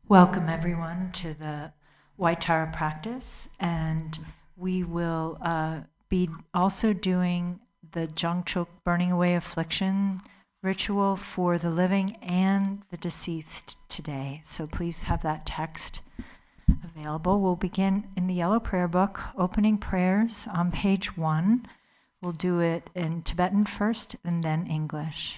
Welcome everyone to the Waitara practice, and we will be also doing the Jongchok burning away affliction ritual for the living and the deceased today. So please have that text available. We'll begin in the Yellow Prayer Book, opening prayers on page 1. We'll do it in Tibetan first and then English.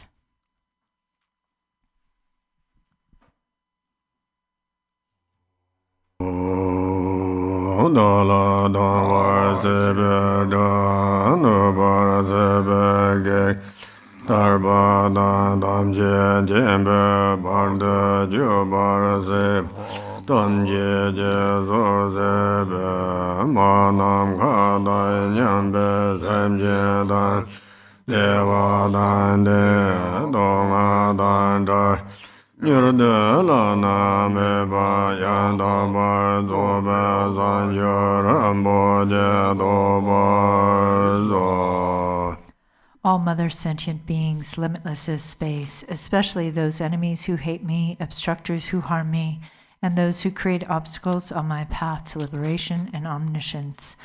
All Mother sentient beings, limitless as space, especially those enemies who hate me, obstructors who harm me, and those who create obstacles on my path to liberation and omniscience.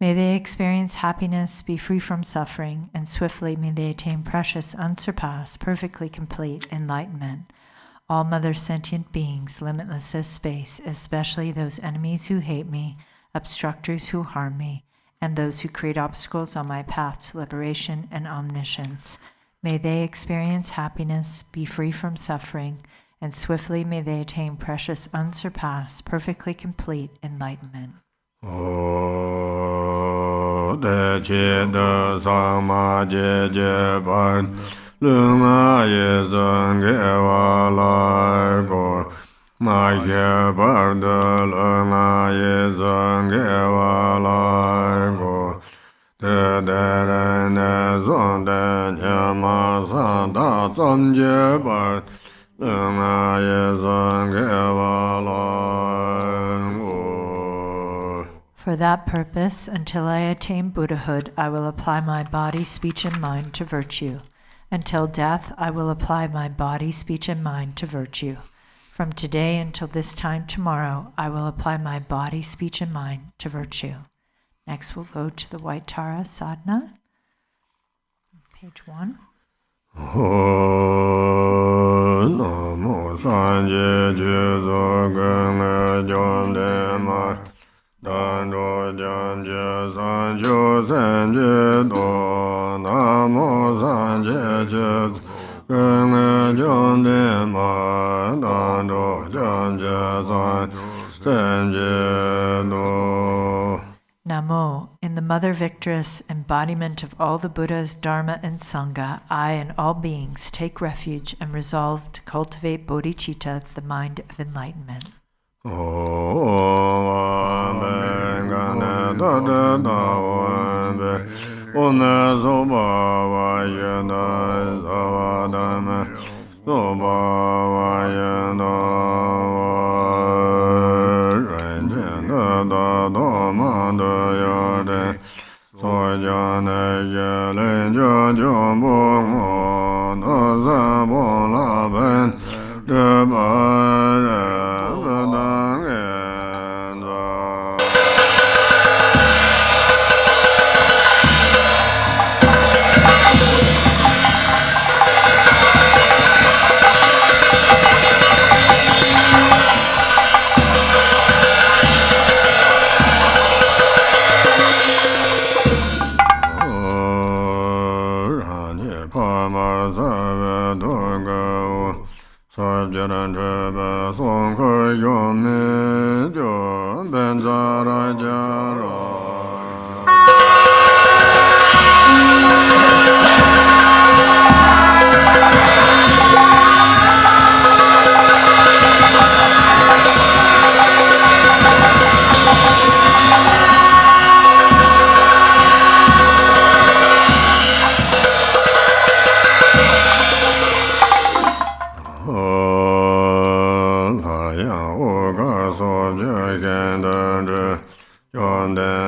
May they experience happiness, be free from suffering, and swiftly may they attain precious, unsurpassed, perfectly complete enlightenment. All Mother sentient beings, limitless as space, especially those enemies who hate me, obstructors who harm me, and those who create obstacles on my path to liberation and omniscience. May they experience happiness, be free from suffering, and swiftly may they attain precious, unsurpassed, perfectly complete enlightenment. For that purpose, until I attain Buddhahood, I will apply my body, speech, and mind to virtue. Until death, I will apply my body, speech, and mind to virtue. From today until this time tomorrow, I will apply my body, speech, and mind to virtue. Next, we'll go to the White Tara Sadhana, page 1. Namo, in the Mother Victress, embodiment of all the Buddhas, Dharma, and Sangha, I and all beings take refuge and resolve to cultivate bodhicitta, the mind of enlightenment.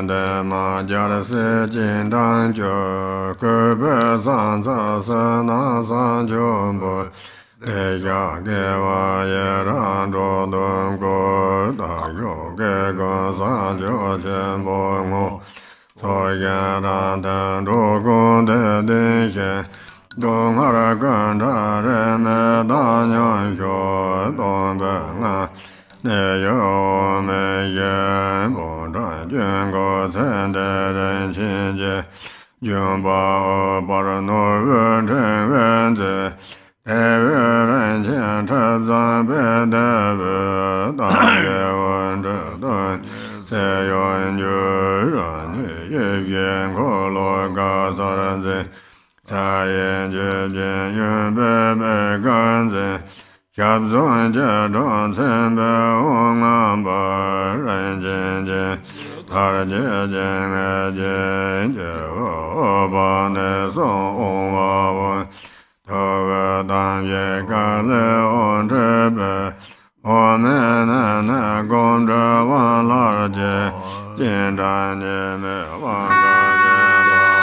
de ma jar se jin dan jo ke be san sa sa na san jo bo de ya ge wa ye ran do don go da yo ge go san jo chen bo ngo so ya ran dan do go de de ye dong ha gan da re me da nya yo dong be na ne yo me ye bo da jen go sen de ren chin je jun ba o ba ra no wen chen wen ze e ren chen ta zan be de be da ye wen de da se yo ju ran ye ye ko lo ga sa ran ze cha yen je jen yun be be gan ze Xiab zon jia zhong chen be hong an ba ren jen jen tar jie jen e jen jie o ba ne song hong wa wen to ge dan ye ga le hong zhe be ho me ne ne gong zhe wan la jie jin dan jie me wan ga jie ba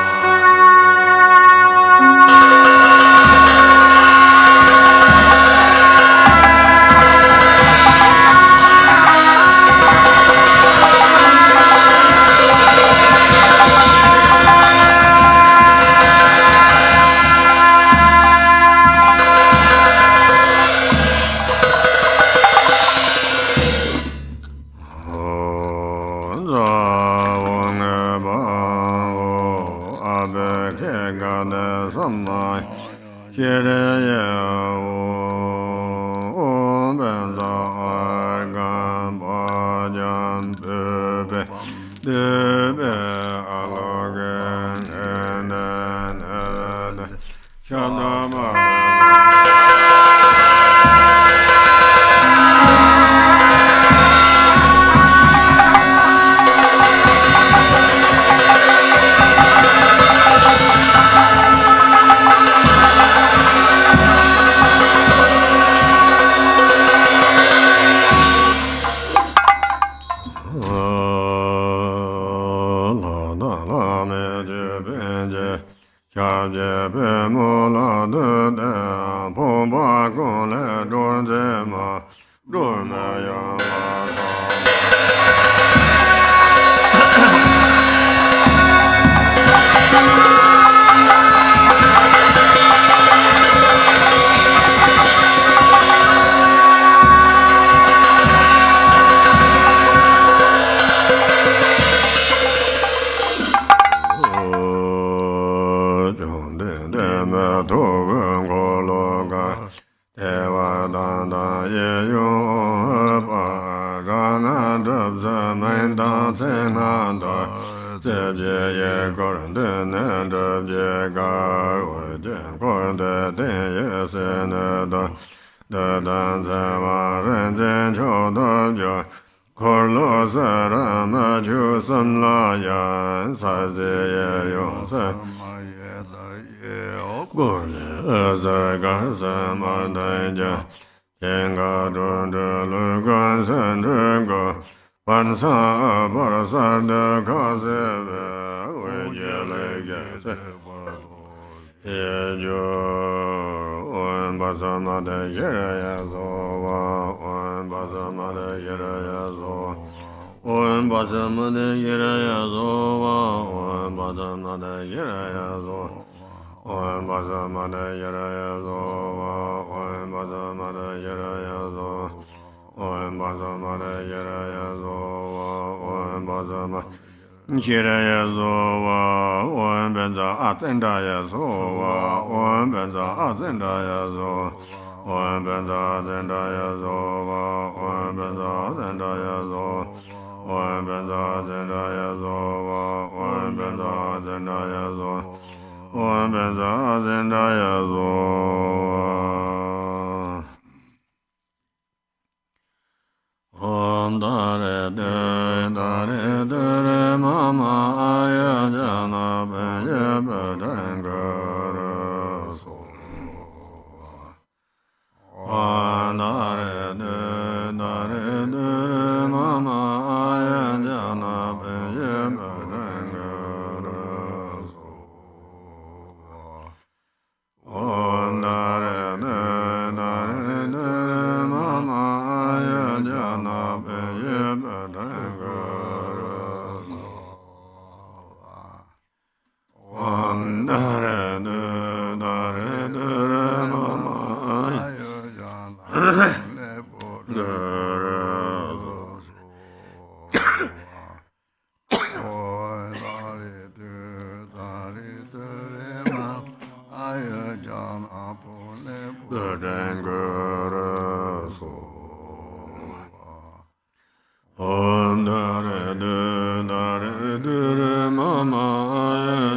dure mama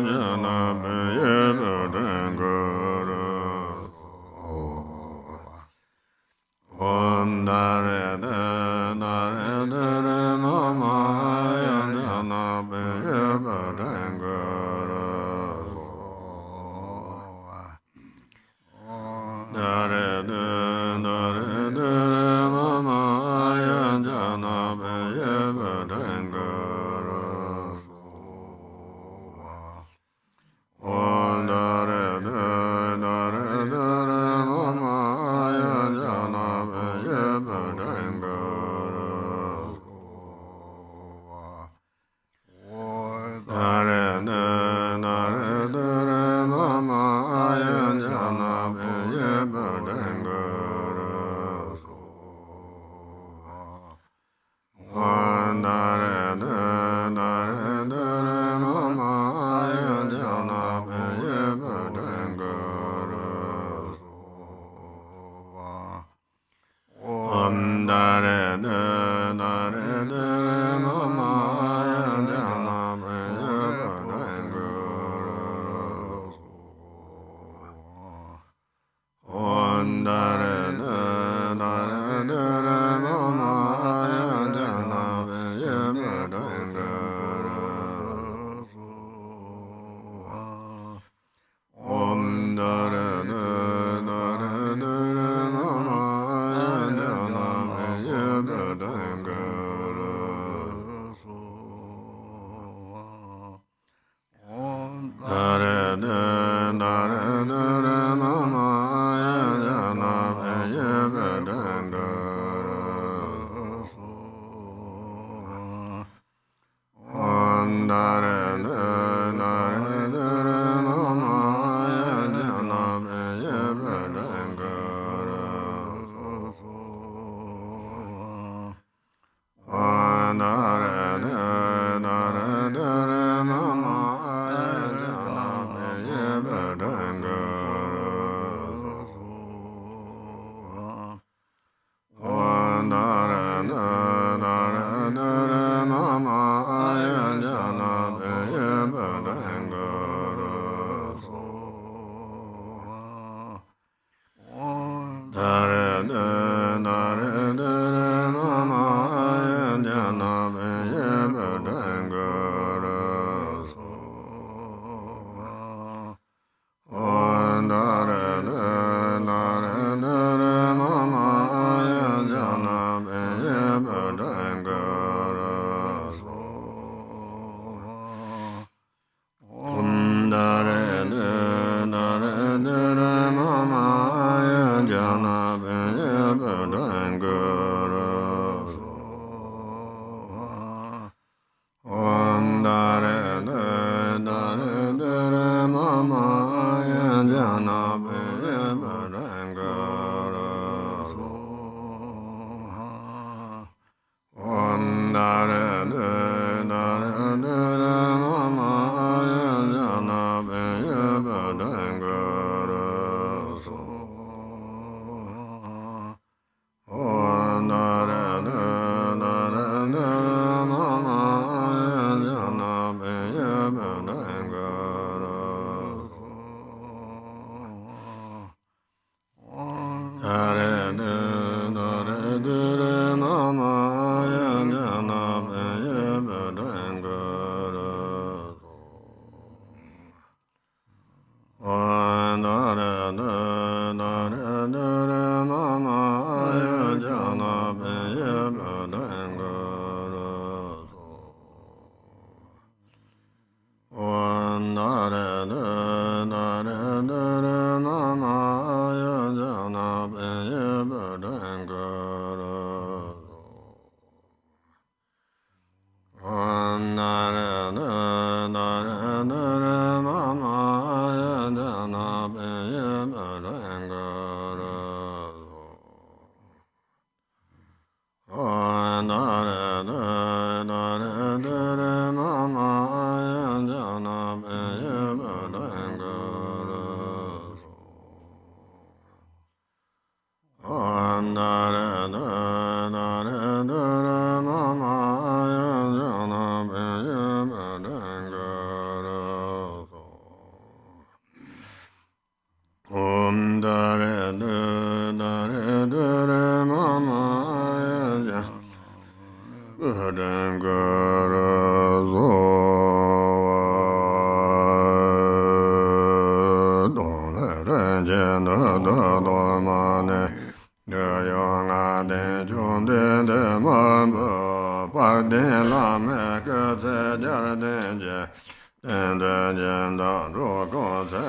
jana ye dengara Om dare dare mama jana ye dengara Dare mama jana ye dengara Om dare mama jana ye dengara Dare mama jana ye dengara Om dare mama jana ye dengara Om dare mama jana ye dengara Om dare mama jana ye dengara Om dare mama jana ye dengara Dare mama jana ye dengara Om dare mama jana ye dengara Om dare mama jana ye dengara Om dare mama jana ye dengara Dare mama jana ye dengara Om dare mama jana ye dengara Om dare mama jana ye dengara Om dare mama jana ye dengara Om dare mama jana ye dengara Om dare mama jana ye dengara Dare mama jana ye dengara Om dare mama jana ye dengara Om dare mama jana ye dengara Om dare mama jana ye dengara Om dare mama jana ye dengara Om dare mama jana ye Om dare dare mama ya Budang gara zo Dong le ren jen da do ma ne De yong a de chong de de ma ba Pa de la me ke ze jar de je Den de jen da ro ko ze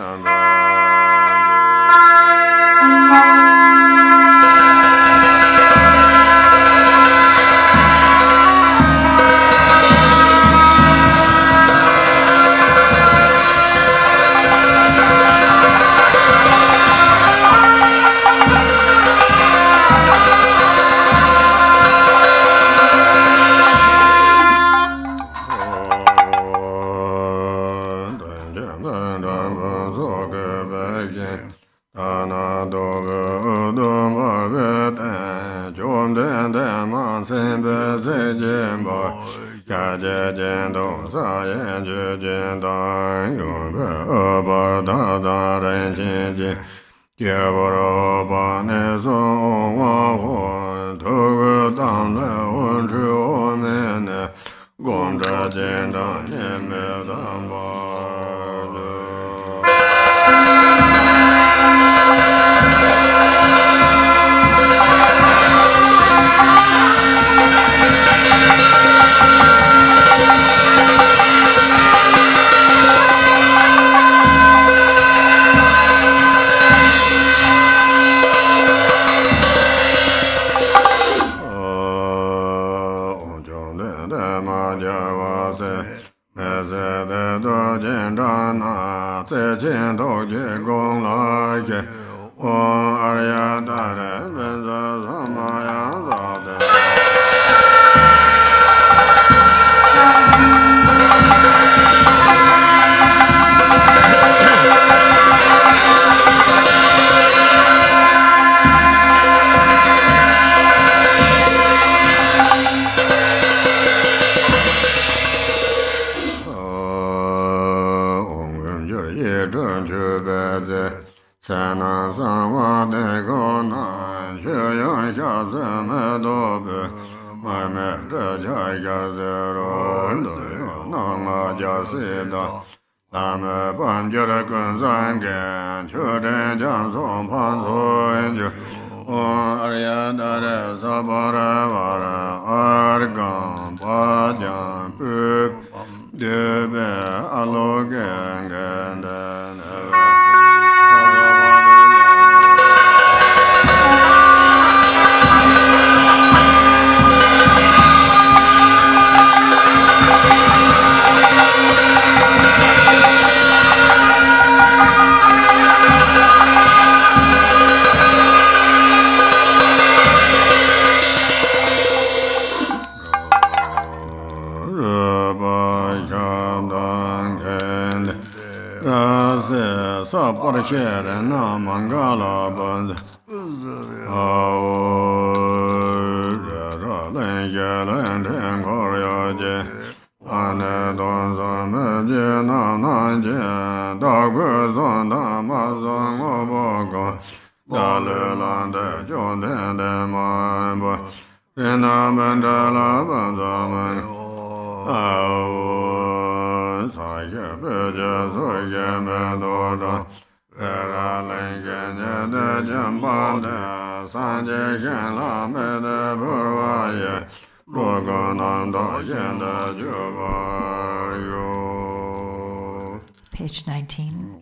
Page 19.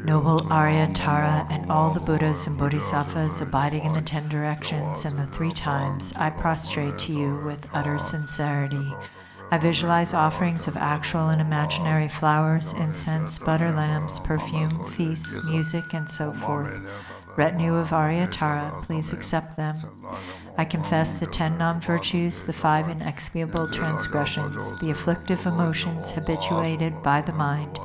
Noble Arya Tara and all the Buddhas and Bodhisattvas abiding in the 10 directions and the 3 times, I prostrate to you with utter sincerity. I visualize offerings of actual and imaginary flowers, incense, butter lamps, perfume, feasts, music, and so forth. Retinue of Arya Tara, please accept them. I confess the 10 non-virtues, the 5 inexpiable transgressions, the afflictive emotions habituated by the mind,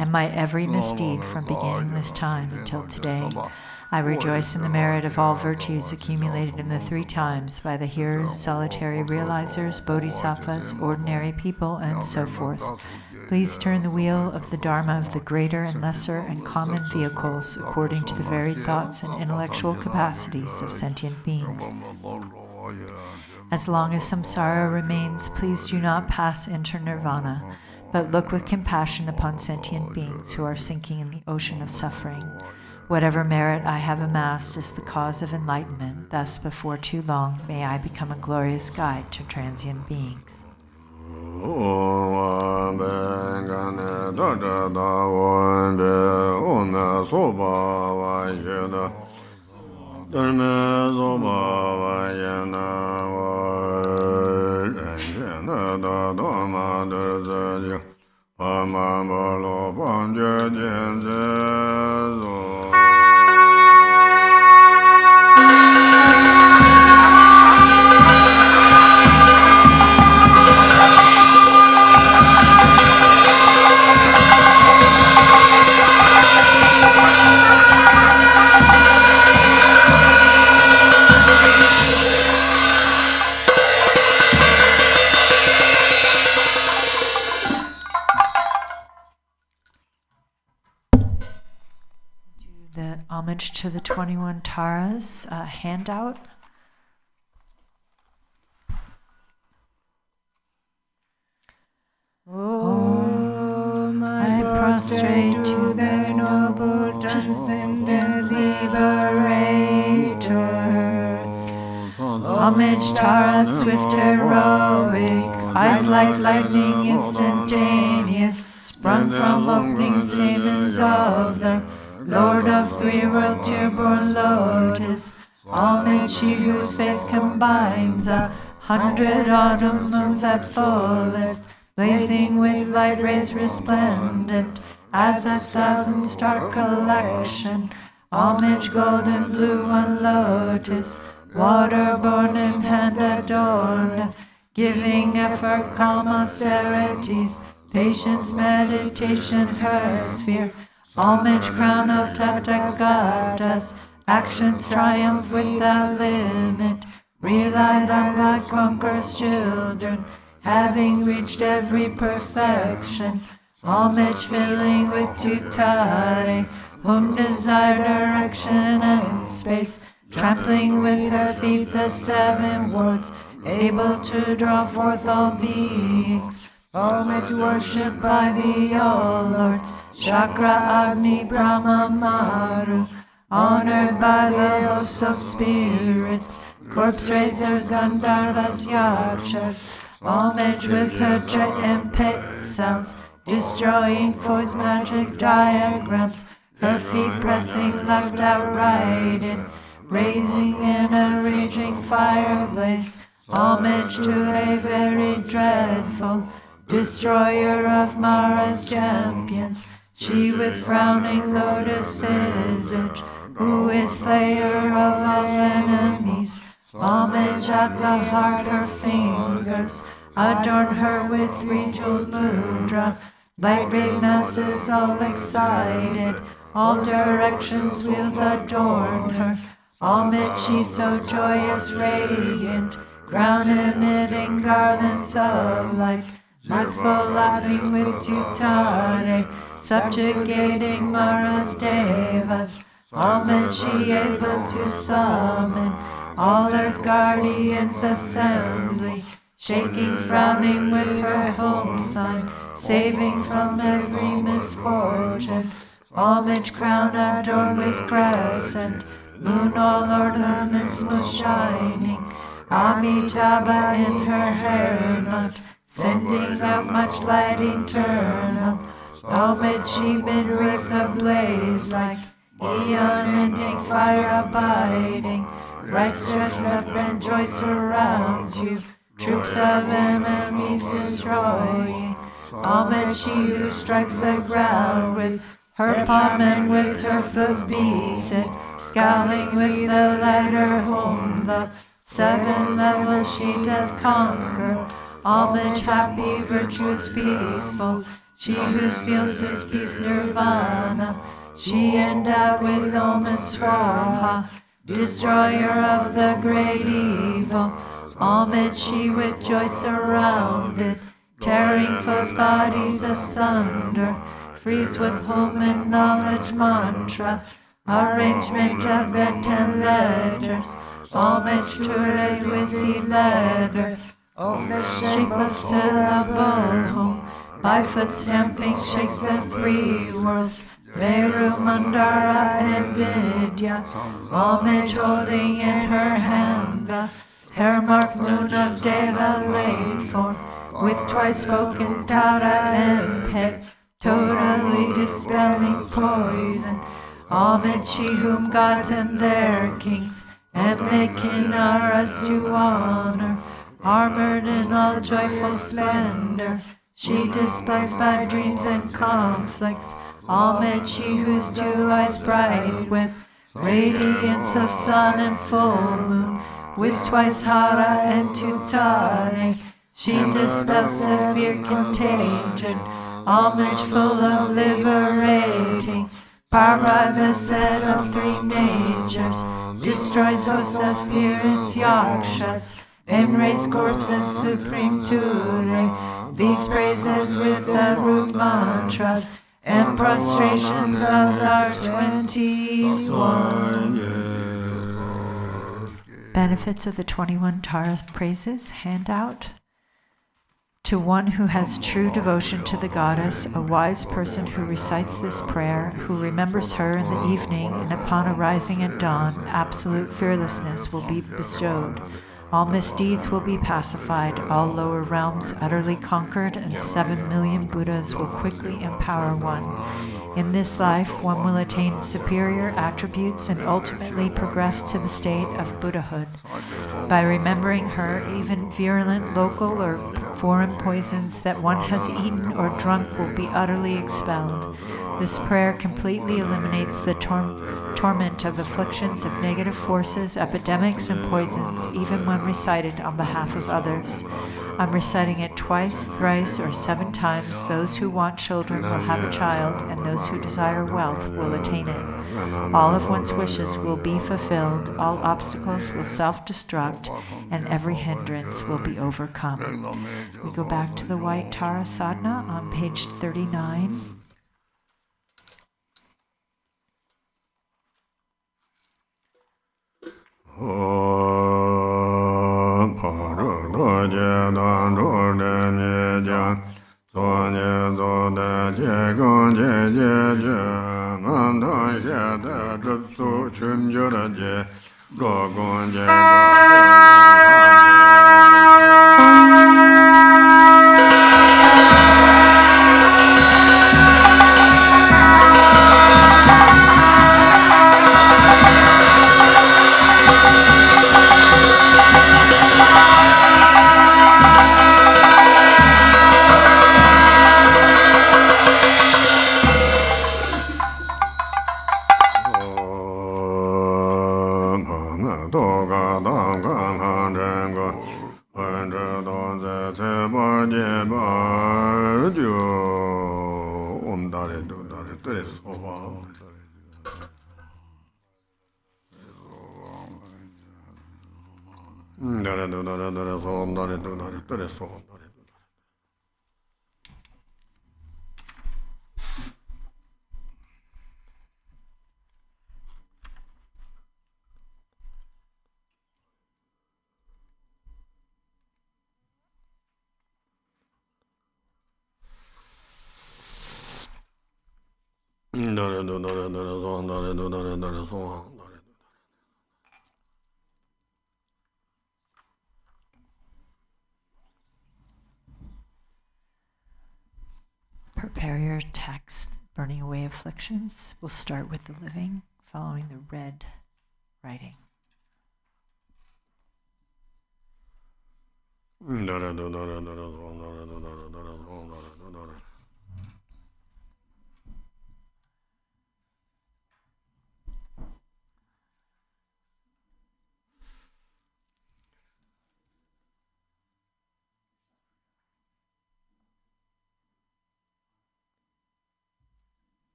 and my every misdeed from beginning this time until today. I rejoice in the merit of all virtues accumulated in the 3 times by the hearers, solitary realizers, bodhisattvas, ordinary people, and so forth. Please turn the wheel of the Dharma of the greater and lesser and common vehicles according to the varied thoughts and intellectual capacities of sentient beings. As long as samsara remains, please do not pass into nirvana, but look with compassion upon sentient beings who are sinking in the ocean of suffering. Whatever merit I have amassed is the cause of enlightenment, thus before too long may I become a glorious guide to transient beings. The homage to the 21 Taras handout. I prostrate to the noble transcendent liberator. Homage Tara, swift heroic, eyes like lightning instantaneous, sprung from opening stamens of the Lord of 3 world tear-born lotus. Homage she whose face combines 100 autumn moons at fullest, blazing with light rays resplendent as 1,000 star collection. Homage golden blue on lotus, water-born and hand adorned, giving effort calm austerities, patience meditation her sphere. Homage crown of Tathagatas, actions triumph without limit, relied on God conquers children, having reached every perfection. Homage filling with tutare, whom desire direction and space, trampling with her feet the 7 worlds, able to draw forth all beings. Homage worshipped by the all lords, Chakra, Agni, Brahma, Maru, honored by the hosts of spirits, corpse raisers, Gandharvas, Yakshas. Homage with her triumphant sounds, destroying foes' magic diagrams, her feet pressing left outright in, raising in a raging fire blaze. Homage to a very dreadful destroyer of Mara's champions, she with frowning lotus visage, who is slayer of all enemies. Homage at the heart, her fingers adorn her with 3 jeweled mudra. Light ray masses all excited, all directions wheels adorn her. Homage she so joyous radiant, crown emitting garlands of light, mirthful laughing with tutare, subjugating Mara's devas. Homage she able to summon all earth guardians assembly, shaking, frowning with her home sign, saving from every misfortune. Homage crown adorned with crescent, moon all ornaments most shining, Amitabha in her hair knot, sending out much light eternal. Homage she bid wreath ablaze like eon-ending fire abiding. Right stretched left and joy surrounds you, troops of enemies destroying. Homage she who strikes the ground with her palm and with her foot beats it, scowling with the lighter whom the 7 levels she does conquer. Homage happy, virtuous, peaceful, she who feels his peace nirvana, she endowed with Om and Swaha, destroyer of the great evil. Ahmed she with joy surrounded, tearing foes' bodies asunder, frees with home and knowledge mantra, arrangement of the 10 letters, homage to Rewisi leather, of the shape of syllable, by foot stamping shakes the 3 worlds, Meru, Mandara, and Vidya, homage holding in her hand the hair-marked moon of Deva laid for, with twice spoken Tara and Pet, totally dispelling poison. Homage she whom gods and their kings and the Kinnaras to honor, armored in all joyful splendor, she displays by dreams and conflicts. Homage she whose 2 eyes bright with radiance of sun and full moon, with twice Hara and Tutare, she dispels severe contagion. Homage full of liberating power by the set of 3 natures, destroys hosts of spirits, yakshas, and race courses supreme Ture. These praises with the root mantras and prostrations thus are 21. Benefits of the 21 Tara praises handout. To one who has true devotion to the goddess, a wise person who recites this prayer, who remembers her in the evening, and upon arising at dawn, absolute fearlessness will be bestowed. All misdeeds will be pacified, all lower realms utterly conquered, and 7 million Buddhas will quickly empower one. In this life, one will attain superior attributes and ultimately progress to the state of Buddhahood. By remembering her, even virulent local or foreign poisons that one has eaten or drunk will be utterly expelled. This prayer completely eliminates the torment of afflictions of negative forces, epidemics, and poisons, even when recited on behalf of others. I'm reciting it twice, thrice, or 7 times. Those who want children will have a child, and those who desire wealth will attain it. All of one's wishes will be fulfilled, all obstacles will self-destruct, and every hindrance will be overcome. We go back to the White Tara Sadhana on page 39. Prepare your text, burning away afflictions. We'll start with the living, following the red writing.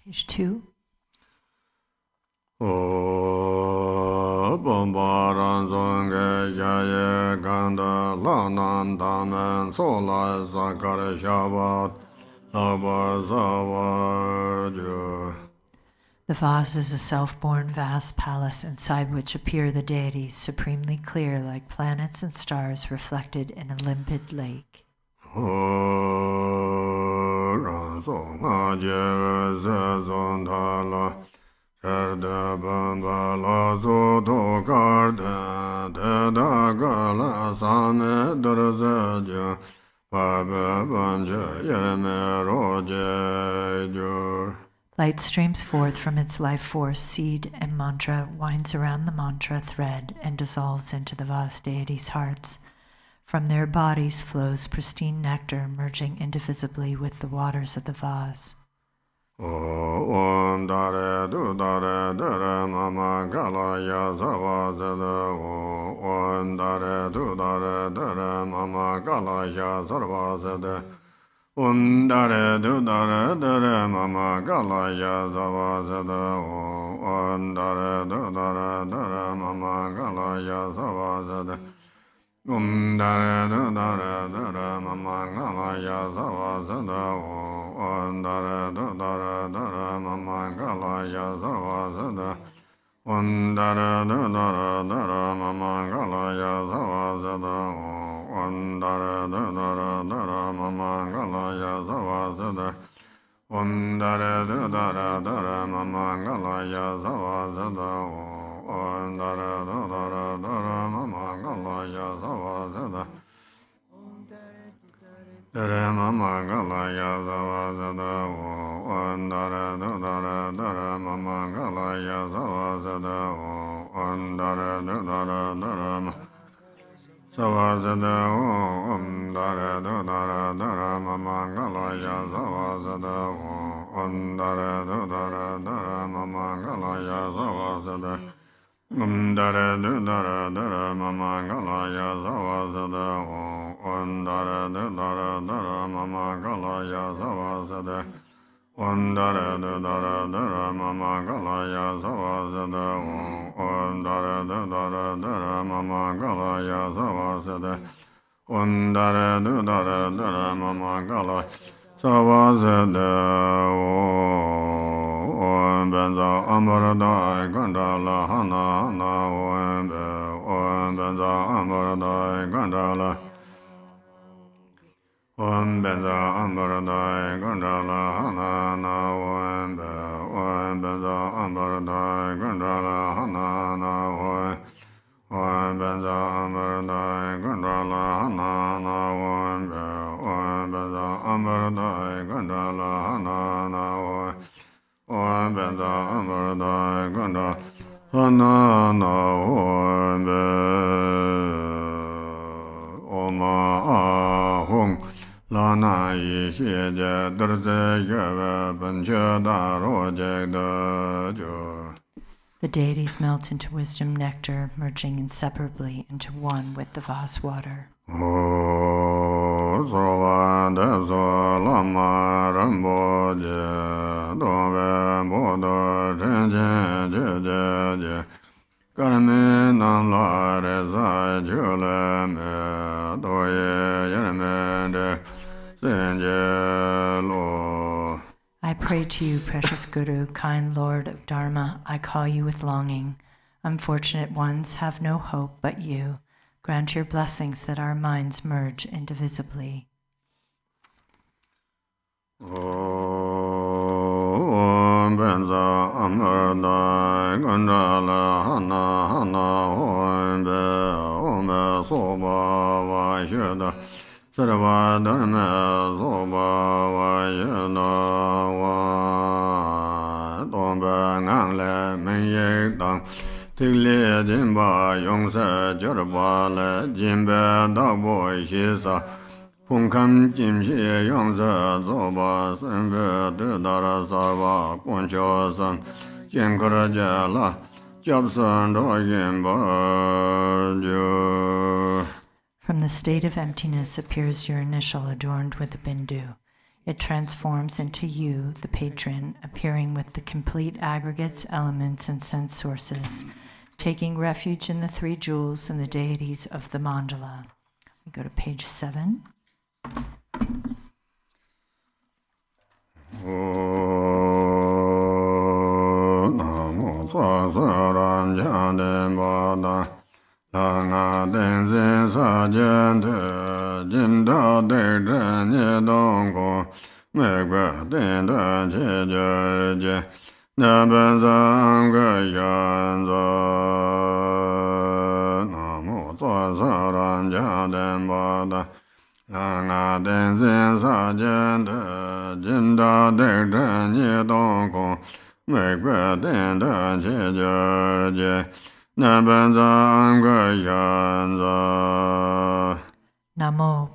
Page 2. The vase is a self-born vast palace inside which appear the deities, supremely clear like planets and stars reflected in a limpid lake. Light streams forth from its life force, seed, and mantra, winds around the mantra thread, and dissolves into the vast deities' hearts. From their bodies flows pristine nectar, merging indivisibly with the waters of the vase. Om dare du dare dare mama gala ya zava zada Om dare du dare dare mama gala ya zarva zada Om dare du dare dare mama gala ya zava zada Om dare du dare dare mama gala ya zava zada Om dare du dare dare mama gala ya zava zada Om dare du dare dare mama gala ya zava zada Om dare du dare dare mama gala ya zava zada Om dare du dare dare mama gala ya zava zada Om dare du dare dare mama gala ya zava zada Om dare du dare dare mama gala ya zava zada Dare mama gala ya zava zada Om dare du dare dare mama gala ya zava zada Om dare du dare dare mama zava zada Om dare du dare dare mama gala ya zava zada Om dare du dare dare mama gala ya zava zada Om dare du dare dare mama gala ya zava zada Om dare du dare dare mama gala ya zava zada Om dare du dare dare mama gala ya zava zada Om dare du dare dare mama gala ya zava zada Om dare du dare dare mama gala zava zada Om benza amardai gandala hana hana Om benza amardai gandala Om Benza Ambaradai Gandala Hanana Om Benza Ambaradai Gandala Hanana Om Benza Ambaradai Gandala Hanana Om Benza Ambaradai Gandala Hanana Om Benza Ambaradai Gandala Hanana Om Ahong Lana yi xie jie der zhe yue wei ben che da ro jie de jiu. The deities melt into wisdom nectar, merging inseparably into one with the vase water. O so wa de so Lama Rinpoche do we bo do chen chen jie jie jie. Karme nam la re sa ju le me do ye yen me de sen je lo. I pray to you, precious Guru, kind Lord of Dharma. I call you with longing. Unfortunate ones have no hope but you. Grant your blessings that our minds merge indivisibly. Om Benza Amardai Gandala Hana Hana Om Be Om Soba Va Sheda Sarva Dharma Soba Va Sheda Va Dom Be Ngang Le Men Ye Dang Tik Le Jin Ba Yong Se Jer Ba Le Jin Be Da Bo Shi Sa Hong Kam Jim Xie Yang Ze Zo Ba Sen Be De Da Ra Sa Ba Guan Qiao San Jian Ke Re Jie La Jiab San Do Yin Ba Jiu. From the state of emptiness appears your initial adorned with a bindu. It transforms into you, the patron, appearing with the complete aggregates, elements, and sense sources, taking refuge in the three jewels and the deities of the mandala. We go to page 7. Namo Tenzin Lama Tenzin Sa Jian Te Jin Da De Zhen Ye Dong Gong Me Gua Den Da Che Jie Jie Na Ben Zang Ge Yan Za Namo Tenzin Jian Den Ba Da Lama Tenzin Sa Jian Te Jin Da De Zhen Ye Dong Gong Me Gua Den Da Che Jie Jie Namo,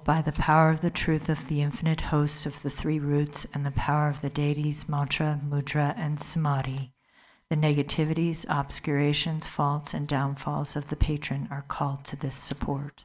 by the power of the truth of the infinite host of the three roots and the power of the deities mantra, mudra, and samadhi, the negativities, obscurations, faults, and downfalls of the patron are called to this support.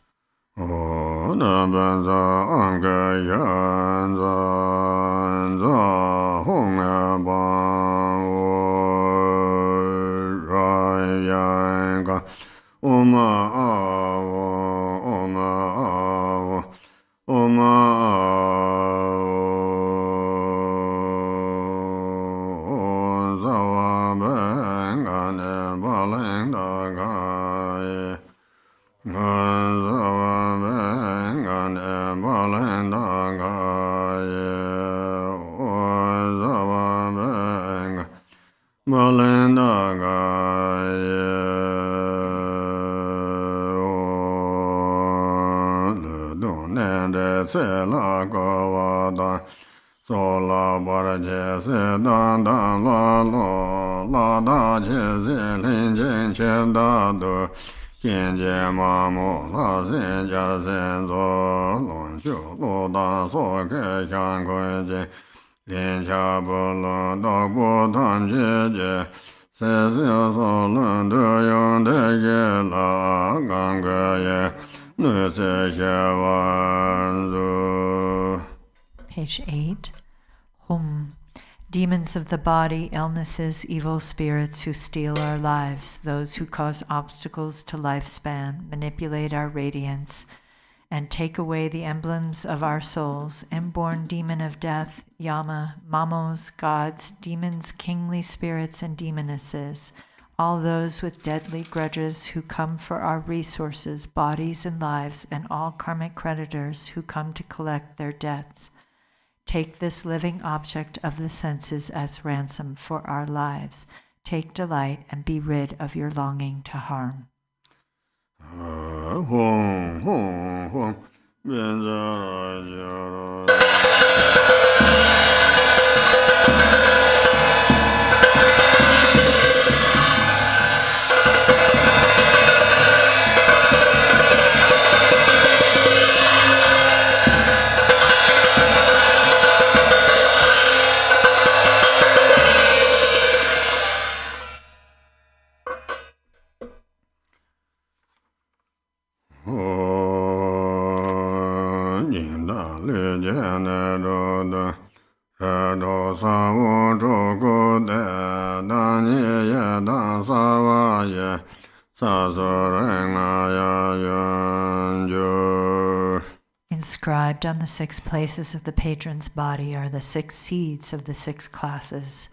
Page 8. Hum. Demons of the body, illnesses, evil spirits who steal our lives, those who cause obstacles to lifespan, manipulate our radiance, and take away the emblems of our souls, inborn demon of death, Yama, mamos, gods, demons, kingly spirits, and demonesses, all those with deadly grudges who come for our resources, bodies, and lives, and all karmic creditors who come to collect their debts. Take this living object of the senses as ransom for our lives. Take delight and be rid of your longing to harm. Inscribed on the 6 places of the patron's body are the 6 seeds of the 6 classes.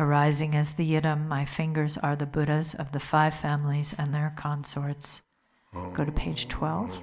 Arising as the Yidam, my fingers are the Buddhas of the 5 families and their consorts. Go to page 12.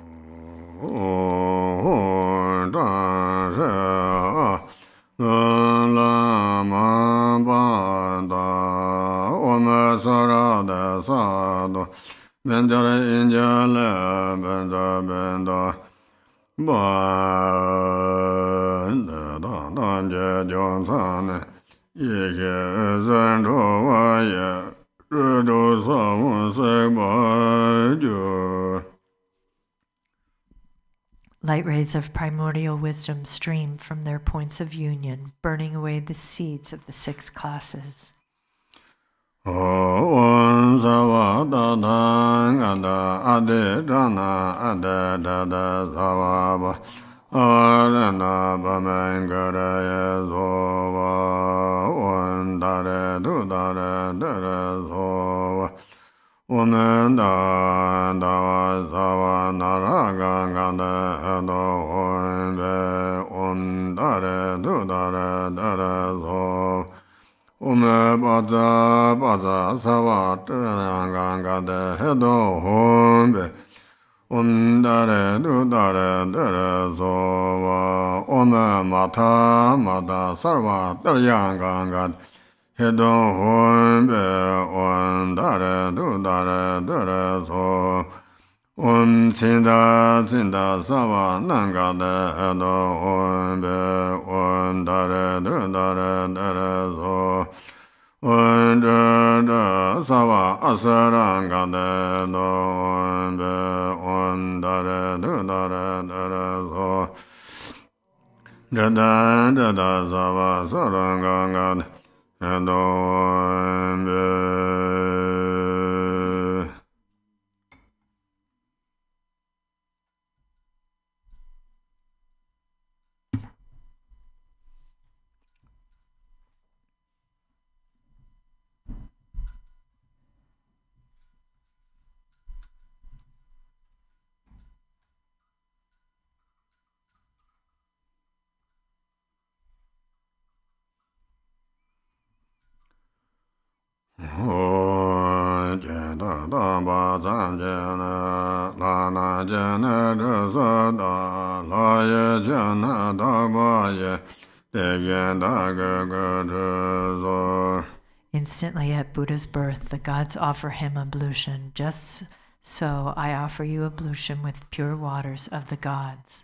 Light rays of primordial wisdom stream from their points of union, burning away the seeds of the 6 classes. Instantly at Buddha's birth, the gods offer him ablution. Just so I offer you ablution with pure waters of the gods.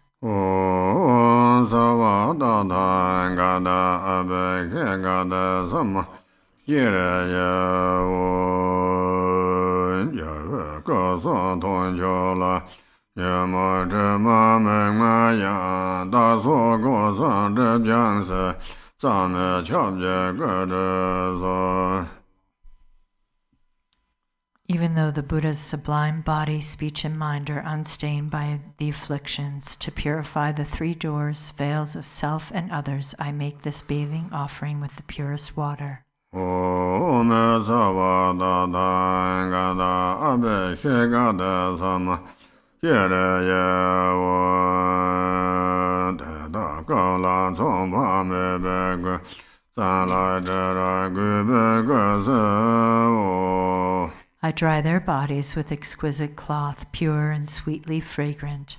Even though the Buddha's sublime body, speech, and mind are unstained by the afflictions, to purify the 3 doors, veils of self and others, I make this bathing offering with the purest water. I dry their bodies with exquisite cloth, pure and sweetly fragrant.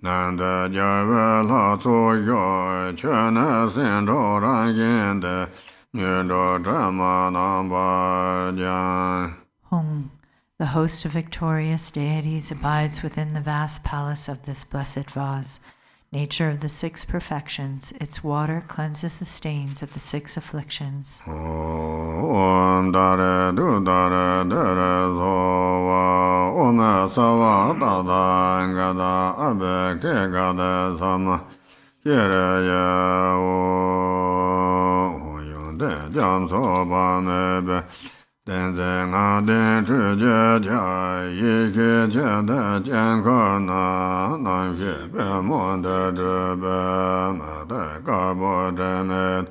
Nanda Java La Yo, Chana Sendo Rangende, Nudo Drama Namba Jan. Hong, the host of victorious deities, abides within the vast palace of this blessed vase. Nature of the six perfections, its water cleanses the stains of the six afflictions. Om Dare Du Dare Dare Zova Om Sava Dada Gada Abe Ke Gada Sama Kere Ye O Yonde Jam Soba Mebe Tenzin Den Chu Je Jia Yi Ke Je De Jian Ko Na Nan Xie Be Mon De Zhe Be Ma De Ka Bo De Med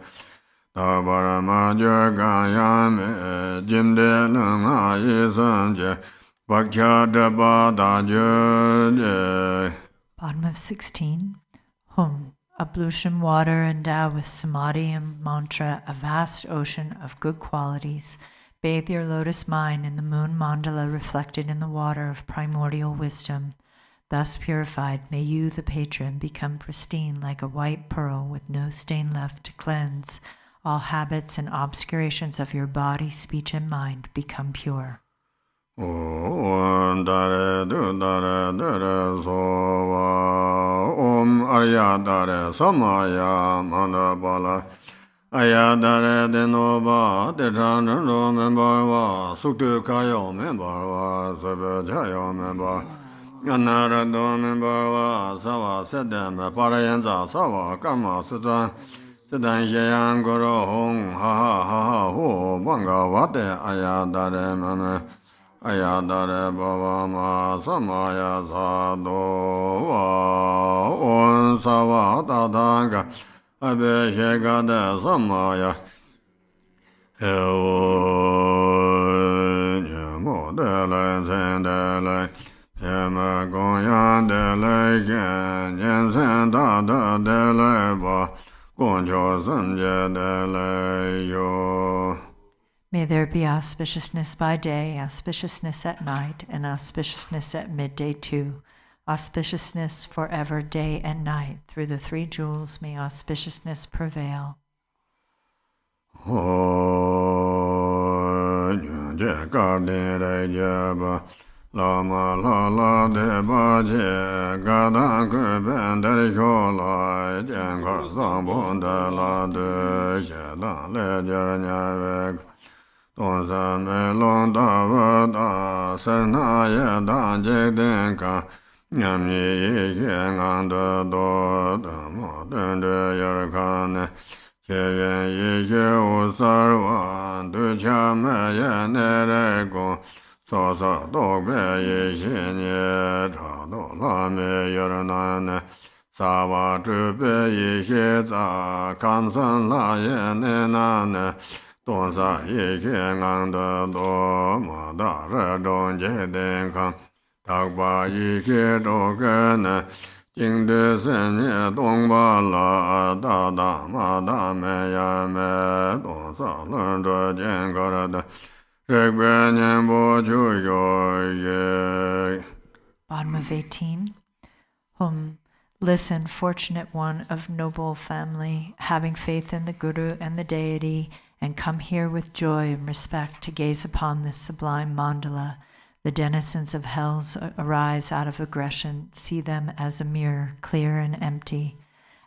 Tabarama Jagayame Jimde Lunga Yisanje Bakya Deba Da Juje. Bottom of 16. Hum, ablution water endow with samadhi and mantra, a vast ocean of good qualities. Bathe your lotus mind in the moon mandala reflected in the water of primordial wisdom. Thus purified, may you, the patron, become pristine like a white pearl with no stain left to cleanse. All habits and obscurations of your body, speech, and mind become pure. Om Dare Du Dare Dare Sova Om Arya Dare Samaya Mandabala Aya Dare Denoba Dejan Ro Membarwa Suktu Kayo Membarwa Sebe Jayo Membar Anara Do Membarwa Sawa Sedem Parayanza Sawa Karma Sudan Sedan Sheyan Goro Hong Ha Ha Ha Ha Ho Banga Wate Aya Dare Mame Aya Dare Baba Ma Samaya Sado Wa On Sawa Tadanga Abe Shekade Samaya Ewo Nyamo Dele Sendele Yema Gonyan Dele Gen Yensen Dada Dele Ba Gonjo Samje Dele Yo. May there be auspiciousness by day, auspiciousness at night, and auspiciousness at midday too. Auspiciousness forever, day and night. Through the three jewels may auspiciousness prevail. Lama la la de ba je gada ke ben de yo la jen ga sang bon de la de je da le je nya ve don sa me long da va da ser na ye da je den ka nyam ye ye ngang de do da mo den de yer ka ne che ye ye o sar wa de cha me ye ne re go So so do be ye shin ye cha do la me yer na ne sa wa zhe be ye xie za kan san la ye ne na ne don sa ye xie ngang de do ma da re dong jie den kan tak ba ye xie zhou ge ne jing de sen ye dong ba la da da ma da me ya me don sa lun zhe jian ge re de Bottom of 18. Listen, fortunate one of noble family, having faith in the Guru and the deity, and come here with joy and respect to gaze upon this sublime mandala. The denizens of hells arise out of aggression. See them as a mirror, clear and empty.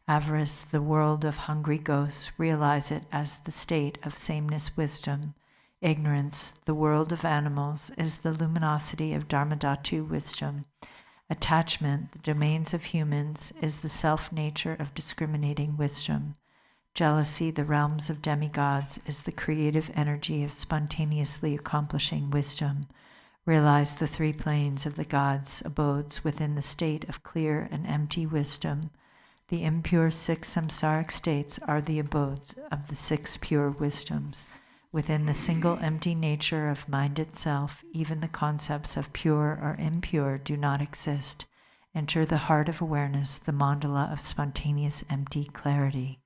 Avarice, the world of hungry ghosts, realize it as the state of sameness wisdom. Ignorance, the world of animals, is the luminosity of Dharmadhatu wisdom. Attachment, the domains of humans, is the self-nature of discriminating wisdom. Jealousy, the realms of demigods, is the creative energy of spontaneously accomplishing wisdom. Realize the three planes of the gods' abodes within the state of clear and empty wisdom. The impure six samsaric states are the abodes of the six pure wisdoms. Within the single empty nature of mind itself, even the concepts of pure or impure do not exist. Enter the heart of awareness, the mandala of spontaneous empty clarity.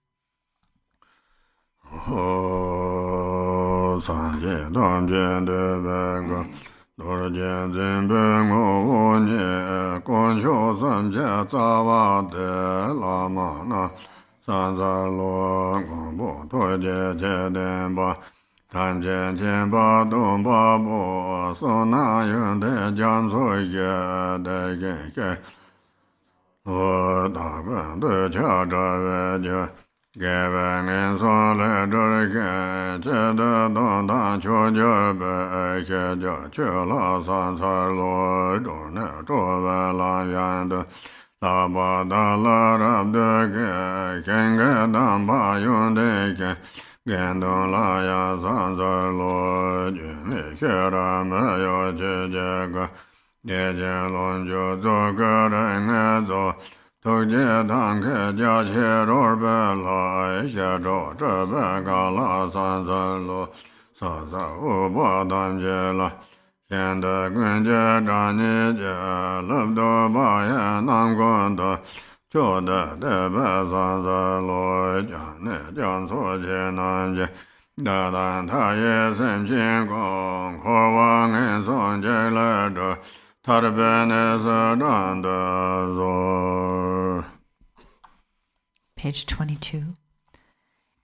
Page 22.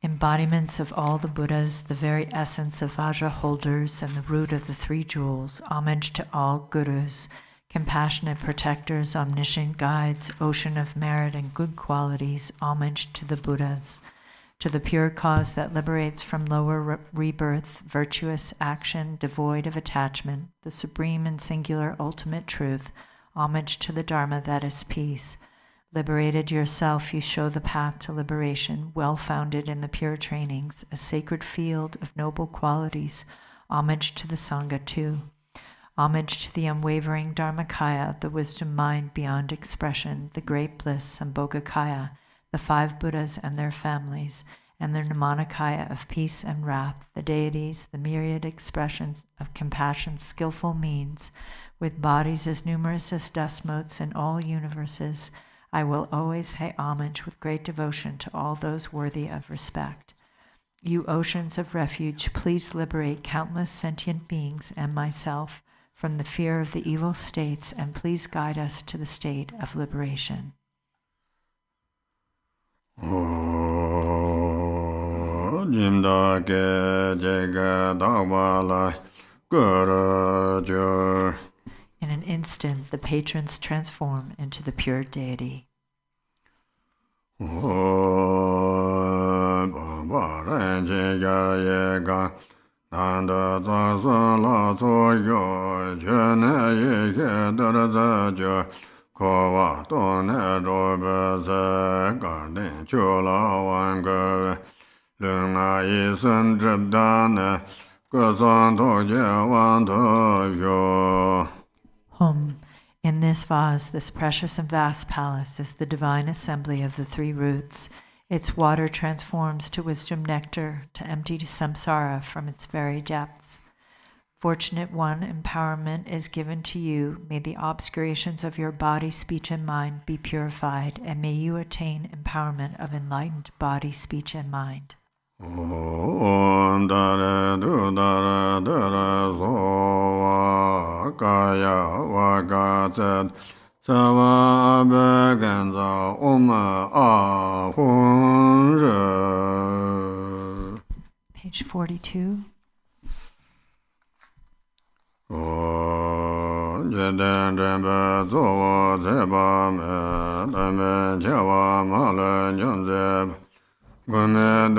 Embodiments of all the Buddhas, the very essence of Vajra holders and the root of the three jewels, homage to all gurus, compassionate protectors, omniscient guides, ocean of merit and good qualities, homage to the Buddhas, to the pure cause that liberates from lower rebirth, virtuous action, devoid of attachment, the supreme and singular ultimate truth, homage to the Dharma that is peace. Liberated yourself, you show the path to liberation, well-founded in the pure trainings, a sacred field of noble qualities, homage to the Sangha too. Homage to the unwavering Dharmakaya, the wisdom mind beyond expression, the great bliss, Sambhogakaya, the five Buddhas and their families, and their Nirmanakaya of peace and wrath, the deities, the myriad expressions of compassion's skillful means, with bodies as numerous as dust motes in all universes. I will always pay homage with great devotion to all those worthy of respect. You oceans of refuge, please liberate countless sentient beings and myself from the fear of the evil states, and please guide us to the state of liberation. In an instant, the patrons transform into the pure deity. Home. In this vase, this precious and vast palace, is the divine assembly of the three roots. Its water transforms to wisdom nectar, to empty samsara from its very depths. Fortunate one, empowerment is given to you. May the obscurations of your body, speech, and mind be purified, and may you attain empowerment of enlightened body, speech, and mind. Om dare du dare dare so kaya wakacet sawa begenza om a hun. Page 42. Jeden rembe zo zeba me dame jawa male nyonzeb. Buddha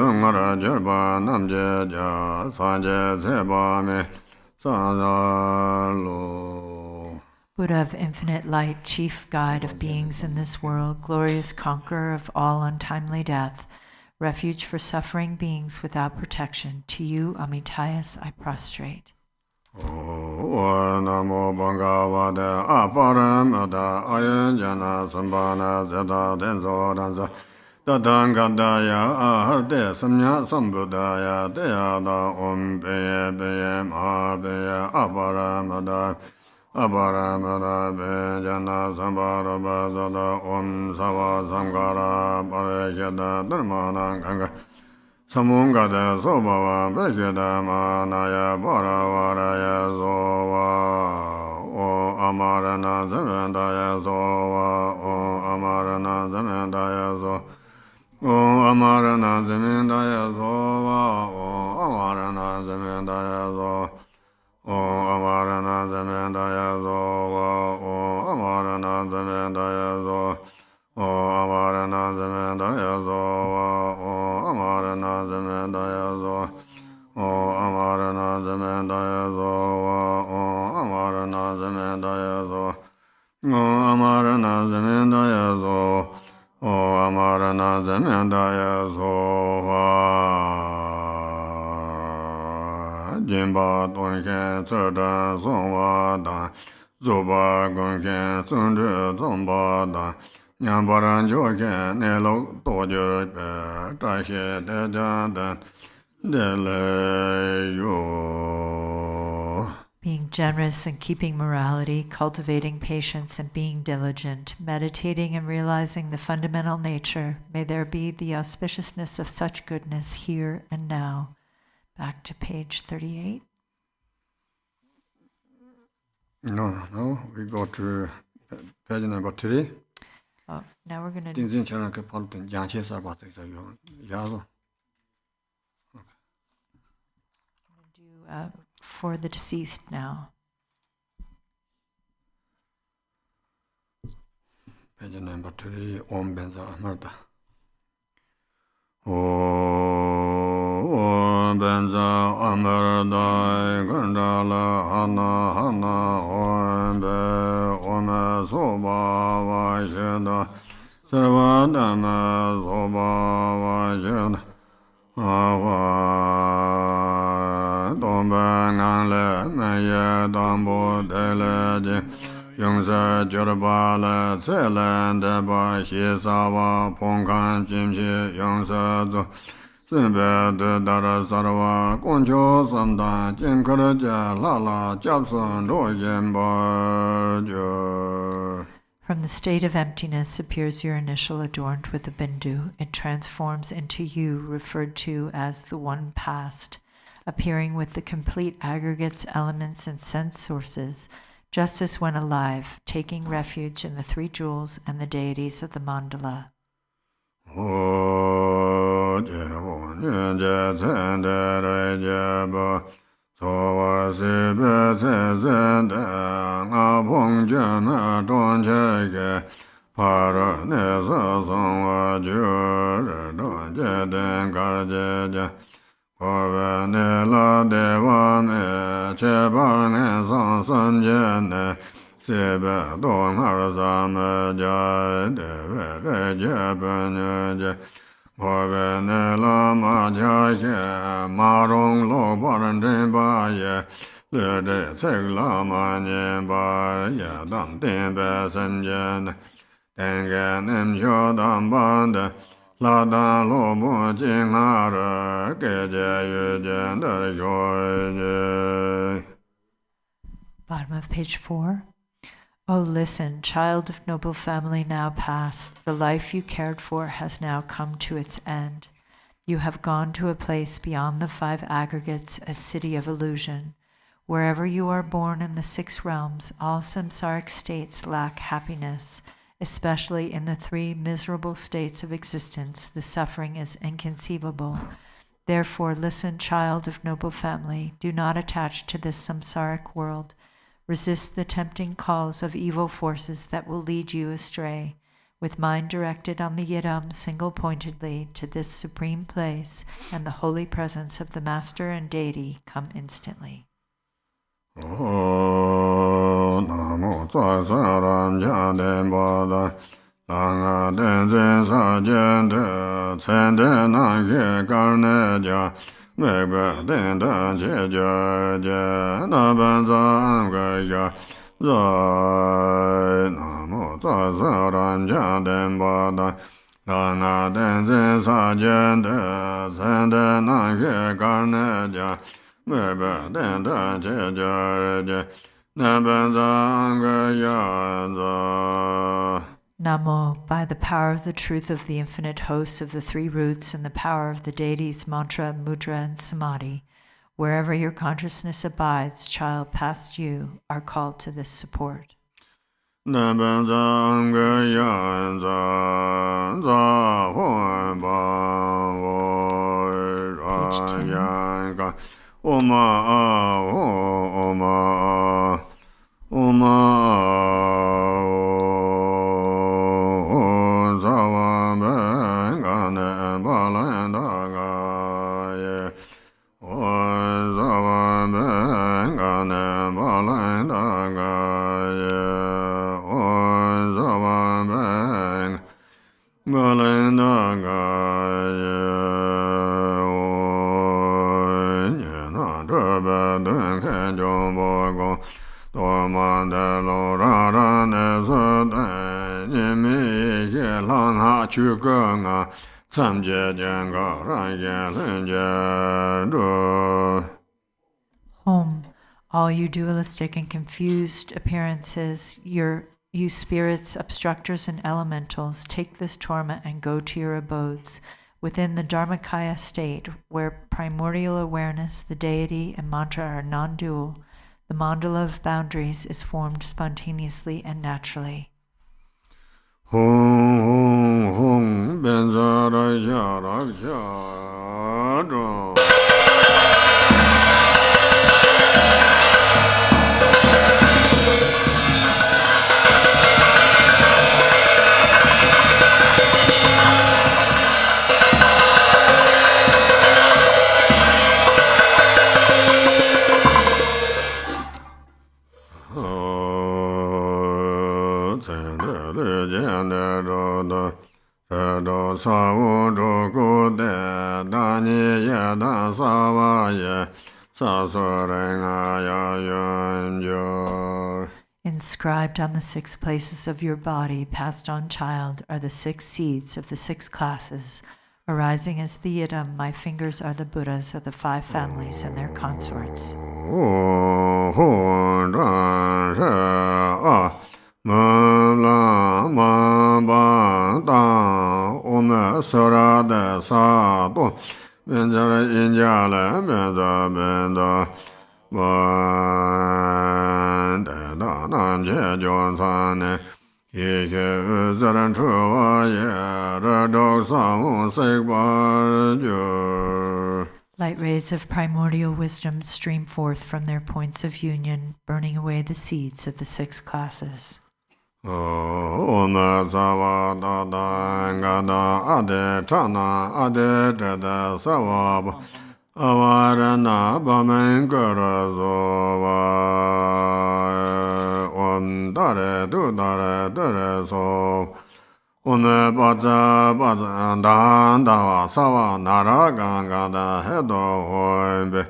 of infinite light, chief guide of beings in this world, glorious conqueror of all untimely death, refuge for suffering beings without protection, to you, Amitayas, I prostrate. Om Namo Bhagavate Aparamata Ayanjana Sambhana Zeta Denso Dansa Tatangataya Aharte Samya Sambuddhaya Deyada Om Peye Peye Ma Peye Aparamata Aparamata Pejana Sambhara Bhasada Om Sava Samkara Parayata Dharmana Ganga Samungada Sobhava Bhajada Manaya Bharavaraya Zova O Amarana Zamendaya Zova O Amarana Zamendaya Zova O Amarana Zamendaya Zova O Amarana Zamendaya Zova O Amarana Zamendaya Zova O Amarana Zamendaya Zova O Amarana Zamendaya Zova O Amarana Zamendaya Zova O Amarana Zamendaya Zova O Amarana Zamendaya Zova O Amarana Zamendaya Zova O Amarana Zamendaya Zova Jimba Donken Tserda Songwa Dan Zoba Gonken Tsundru Zomba Dan Nyambaran Joken Nelo Tojo Tashe Dejan Dele Yo. Being generous and keeping morality, cultivating patience and being diligent, meditating and realizing the fundamental nature, may there be the auspiciousness of such goodness here and now. Back to page 38. No, we go to page number 3. Oh, now we're going to Tenzin Charan ke palten janche sarba tsa yo yazo. do for the deceased now. Page number 3 Om Benza Amarda. Om Benza Amarda Gandala Hana Om Be Om Soba Vajeda Sarvadama Soba Vajeda Ava Domba Nale Maya Dambo Deleje Yungsa Jurbala Tselan Deba Shisawa Pongkan Jimshi Yungsa Zo Simbe Dara Sarwa Koncho Samda Jinkaraja Lala Japsun Royemba Jo. From the state of emptiness appears your initial adorned with a bindu. It transforms into you, referred to as the one past, appearing with the complete aggregates, elements, and sense sources, just as when alive, taking refuge in the three jewels and the deities of the mandala. Nela Devane Chebarne Sansanjene Sebe Don Harzame Jai Deve Jebene Korvene Lama Jake Marong Lo Barandin Baye Lede Tseg Lama Nyembar Yadam Timbe Sanjene Tengen Jodam Bande Lada Lobo Jinghara Geje Yujen Yoye. Bottom of page 4. Oh, listen, child of noble family now past, the life you cared for has now come to its end. You have gone to a place beyond the 5 aggregates, a city of illusion. Wherever you are born in the 6 realms, all samsaric states lack happiness. Especially in the 3 miserable states of existence, the suffering is inconceivable. Therefore, listen, child of noble family, do not attach to this samsaric world. Resist the tempting calls of evil forces that will lead you astray. With mind directed on the Yidam single-pointedly to this supreme place and the holy presence of the Master and Deity, come instantly. Namo Tsasaram Jadem Bada Langa Tenzin Sajende Tsende Nage Karneja Mega den da je je na ban za ga ya za na mo za za ran ja den ba da na na den zen sa jen de zen de na ge ga ne ja mega den da je je na ban za ga ya za. Namo, by the power of the truth of the infinite hosts of the three roots and the power of the deities mantra, mudra, and samadhi, wherever your consciousness abides, child past you, are called to this support. Home, all you dualistic and confused appearances, you spirits, obstructors, and elementals, take this torment and go to your abodes within the Dharmakaya state, where primordial awareness, the deity, and mantra are non-dual. The mandala of boundaries is formed spontaneously and naturally. Hum hum benzara jara jara. Inscribed on the 6 places of your body, passed on child, are the 6 seeds of the 6 classes. Arising as the Yidam, my fingers are the Buddhas of the 5 families and their consorts. Light rays of primordial wisdom stream forth from their points of union, burning away the seeds of the 6 classes. Avarana Bamenkara Om Dare Du Dare Dare So Ume Baza Baza Danda Sawa Nara Ganga Da Hedo Hoimbe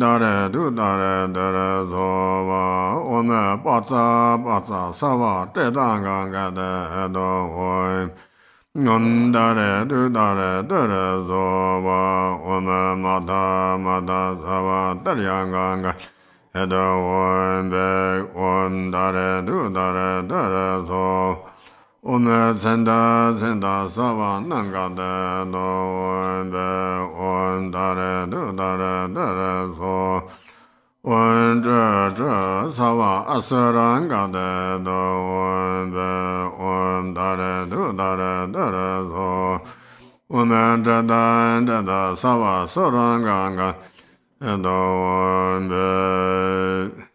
Dare Du Dare Dare So Ume Baza Baza Sawa Teda Ganga Da Hedo Hoimbe Dare Du Dare Dare Zoba Ume Mata Mata Sava Daryanganga Hedo Wembe Dare Du Dare Dare Zo Ume Zenda Zenda Sava Nanga Do Wembe Dare Du Dare Dare Zo Sava Asaranga Do Wembe Dare Du Dare Dare Zo Ume Dada Sava Soranganga Do Wembe.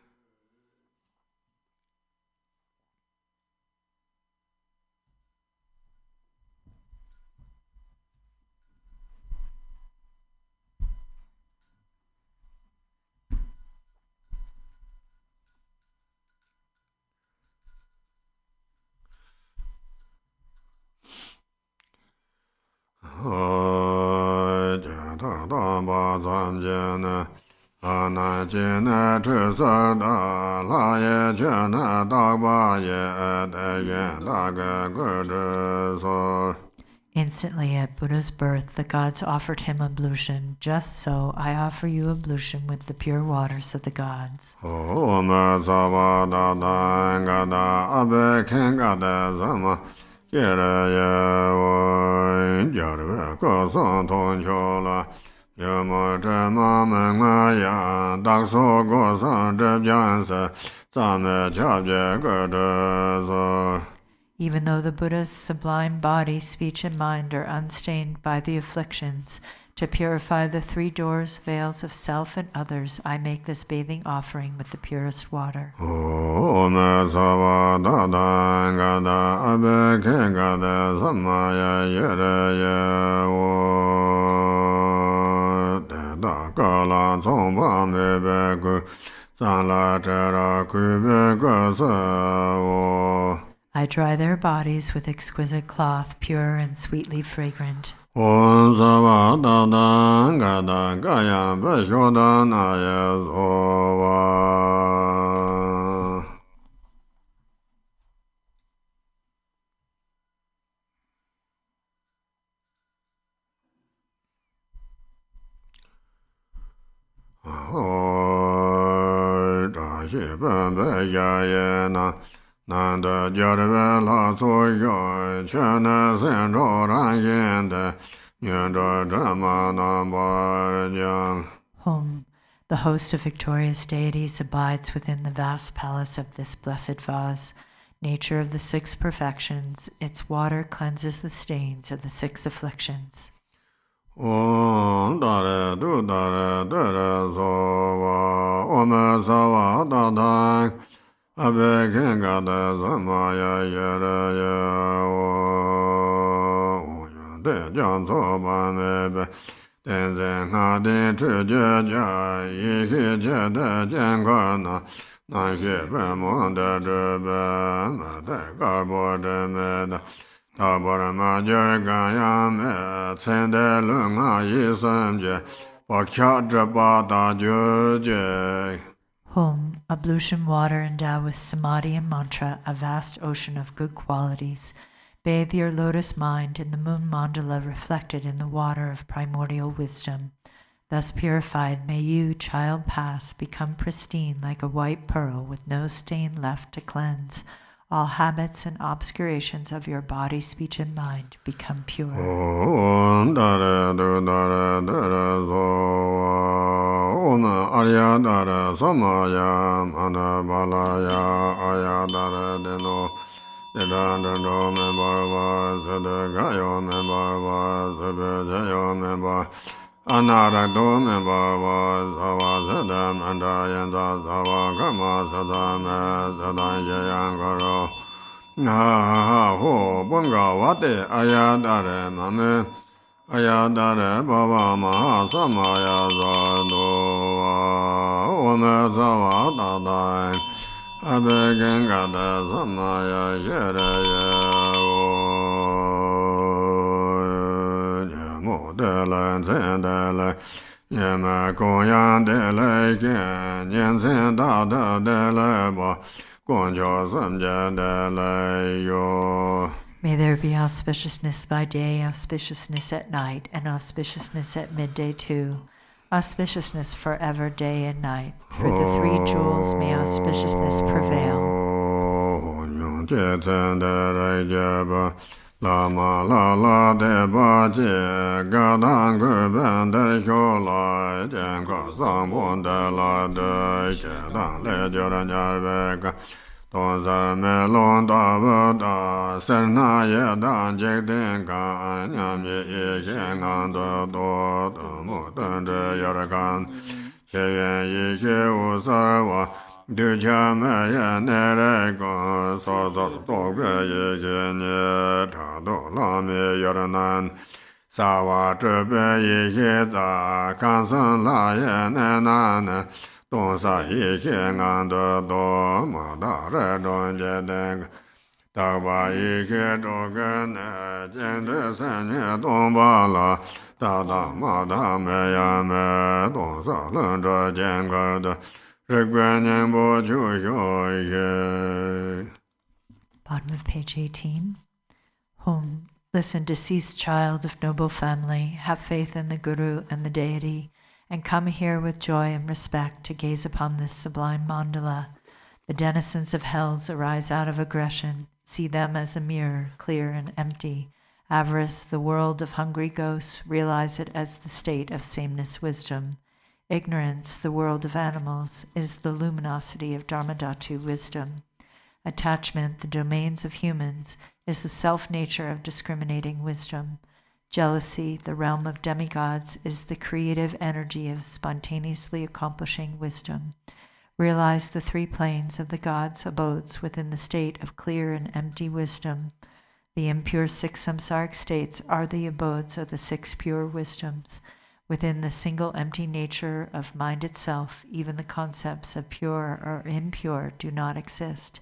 Instantly at Buddha's birth, the gods offered him ablution. Just so, I offer you ablution with the pure waters of the gods. Even though the Buddha's sublime body, speech, and mind are unstained by the afflictions, to purify the three doors, veils of self and others, I make this bathing offering with the purest water. I dry their bodies with exquisite cloth, pure and sweetly fragrant. Nanda Jarve La Soyo, Chana Sendo Rangende, Nyanda Dhamana Barjang. Home, the host of victorious deities, abides within the vast palace of this blessed vase. Nature of the six perfections, its water cleanses the stains of the six afflictions. Om Dare Du Dare Dare Sova, Ome Sava Dadang. Abe Kengada Samaya Yere Ye De Jan Soba Mebe Tenzin Hadi Chuja Yiki Jede Jengana Nanshi Bemonde Drebe Mate Garbo Demeda Tabor Major Gayame Tsende Lunga Yisamje Bakya Drabada Jurje. Home, ablution water endowed with samadhi and mantra, a vast ocean of good qualities. Bathe your lotus mind in the moon mandala reflected in the water of primordial wisdom. Thus purified, may you, child past, become pristine like a white pearl with no stain left to cleanse. All habits and obscurations of your body, speech, and mind become pure. Om Dare Du Dare Dare Om Arya Dare Samaya Manabalaya Aya Dare Deno Dedandro Membarva Zedagayo Membarva Zebedayo Membar Anarado Membarva Zava Zedam Andayanza Zava Kama Sadame Zedayangaro Ho Bunga Wate Ayadare Mame Ayadare Baba Maha Samaya Zado Ome Zava Dadai Abegengada Samaya Yere Yemo Dele Zendele Yeme Koyan Dele Gen Yensen Dada Dele Ba May there be auspiciousness by day, auspiciousness at night, and auspiciousness at midday too. Auspiciousness forever, day and night. Through the three jewels may auspiciousness prevail. Lama la la de ba je ga dang gu ben de hyo la jian ga sang bon de la de xie dang le jiu ran ya be ga dong za me long da ba da sen na ye dan je den ga nyam ye ye xian gan de do de mo den de ya ra gan xie yuan yi xie wu sa wa Du cha me ye ne re go so so do ge ye ye ne ta do la me ye nan sa wa zhe be ye ye za kan san la ye ne na ne dong sa ye ye ngan de do ma da re dong je de da ba ye ye zhou ge ne jian de san ye dong ba la Da da ma da me ya me dong sa leng zhe jian ge de ri guan nian bo ju xiu ye. Bottom of page 18. Home. Listen, deceased child of noble family, have faith in the Guru and the deity, and come here with joy and respect to gaze upon this sublime mandala. The denizens of hells arise out of aggression. See them as a mirror, clear and empty. Avarice, the world of hungry ghosts, realize it as the state of sameness wisdom. Ignorance, the world of animals, is the luminosity of Dharmadhatu wisdom. Attachment, the domains of humans, is the self-nature of discriminating wisdom. Jealousy, the realm of demigods, is the creative energy of spontaneously accomplishing wisdom. Realize the three planes of the gods' abodes within the state of clear and empty wisdom. The impure six samsaric states are the abodes of the six pure wisdoms. Within the single empty nature of mind itself, even the concepts of pure or impure do not exist.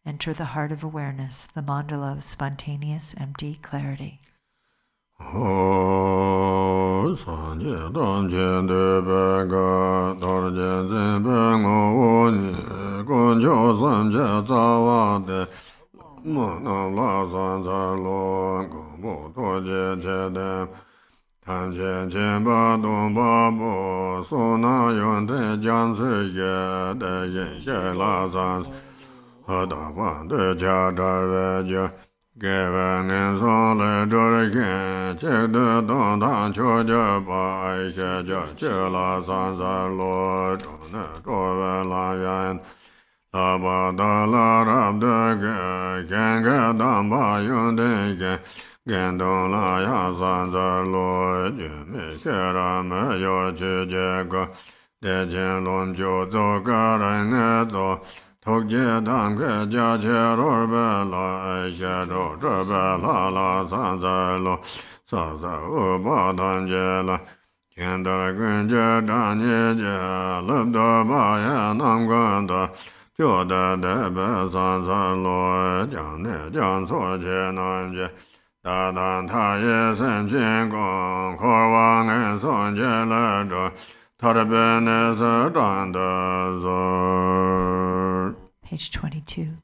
Enter the heart of awareness, the mandala of spontaneous empty clarity. Ho san ji dan jian de be ga dar jian zhen be ngo wo ni guan jiao san jie za wa de mo na la san za lo gong bo duo jie jie de tan jian jian ba dong ba bo su na yuan de jian zi ye de yin ye la san he da ba de jia zhe wei jie ge wen en song le zhe le ken jie de dong dan qiu jie ba ai xie jie jie la san za lo zhong ne zhuo wei la yuan la ba da la rab de ge gen ge dan ba yun de ge gen dong la ya san za lo jie me xie ra me yo qi jie ge de jian lun jiu zhou ge ren ne zhou Tok jie dan ge jia qie ru be la ai xie zhou zhe be la la san zai lo sa sa wu ba dan jie la jian de gun jie zhan ye jie le de ba ye nam guan de jiu de de be san zai lo jiang ne jiang suo jie nan jie da dan ta ye sen qin gong ko wang en son jie le zhe ta de be ne se zhan de zhe. Page 22.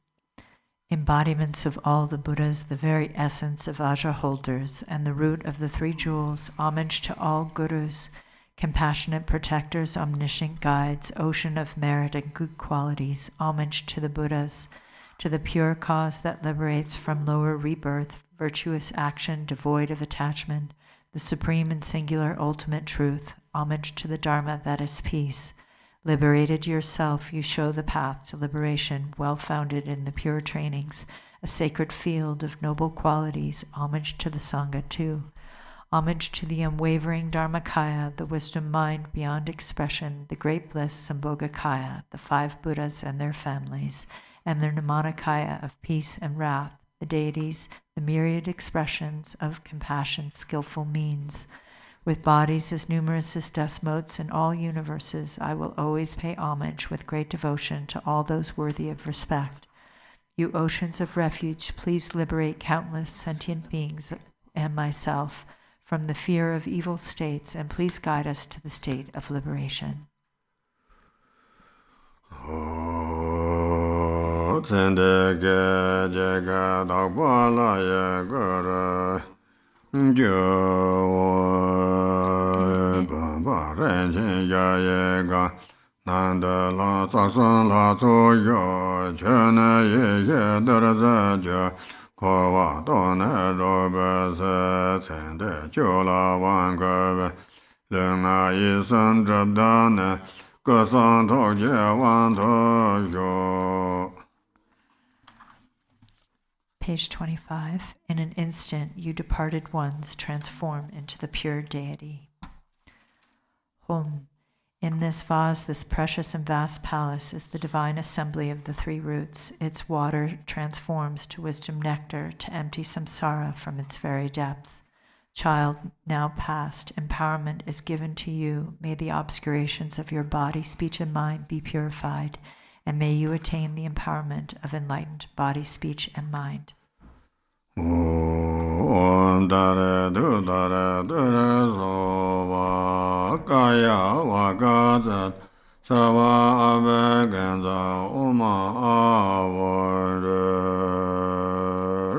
Embodiments of all the Buddhas, the very essence of Vajra holders, and the root of the three jewels, homage to all Gurus, compassionate protectors, omniscient guides, ocean of merit and good qualities, homage to the Buddhas, to the pure cause that liberates from lower rebirth, virtuous action devoid of attachment, the supreme and singular ultimate truth, homage to the Dharma that is peace. Liberated yourself, you show the path to liberation, well-founded in the pure trainings, a sacred field of noble qualities, homage to the Sangha too. Homage to the unwavering Dharmakaya, the wisdom mind beyond expression, the great bliss Sambhogakaya, the five Buddhas and their families, and their Nirmanakaya of peace and wrath, the deities, the myriad expressions of compassion, skillful means. With bodies as numerous as dust motes in all universes, I will always pay homage with great devotion to all those worthy of respect. You oceans of refuge, please liberate countless sentient beings and myself from the fear of evil states, and please guide us to the state of liberation. Page 25. In an instant, you departed ones transform into the pure deity. Hum. In this vase, this precious and vast palace, is the divine assembly of the three roots. Its water transforms to wisdom nectar to empty samsara from its very depths. Child, now past, empowerment is given to you. May the obscurations of your body, speech, and mind be purified, and may you attain the empowerment of enlightened body, speech, and mind. Om Dare Du Dare Dure Soba Kaya Wakazat Sarva Abegenza Uma Avore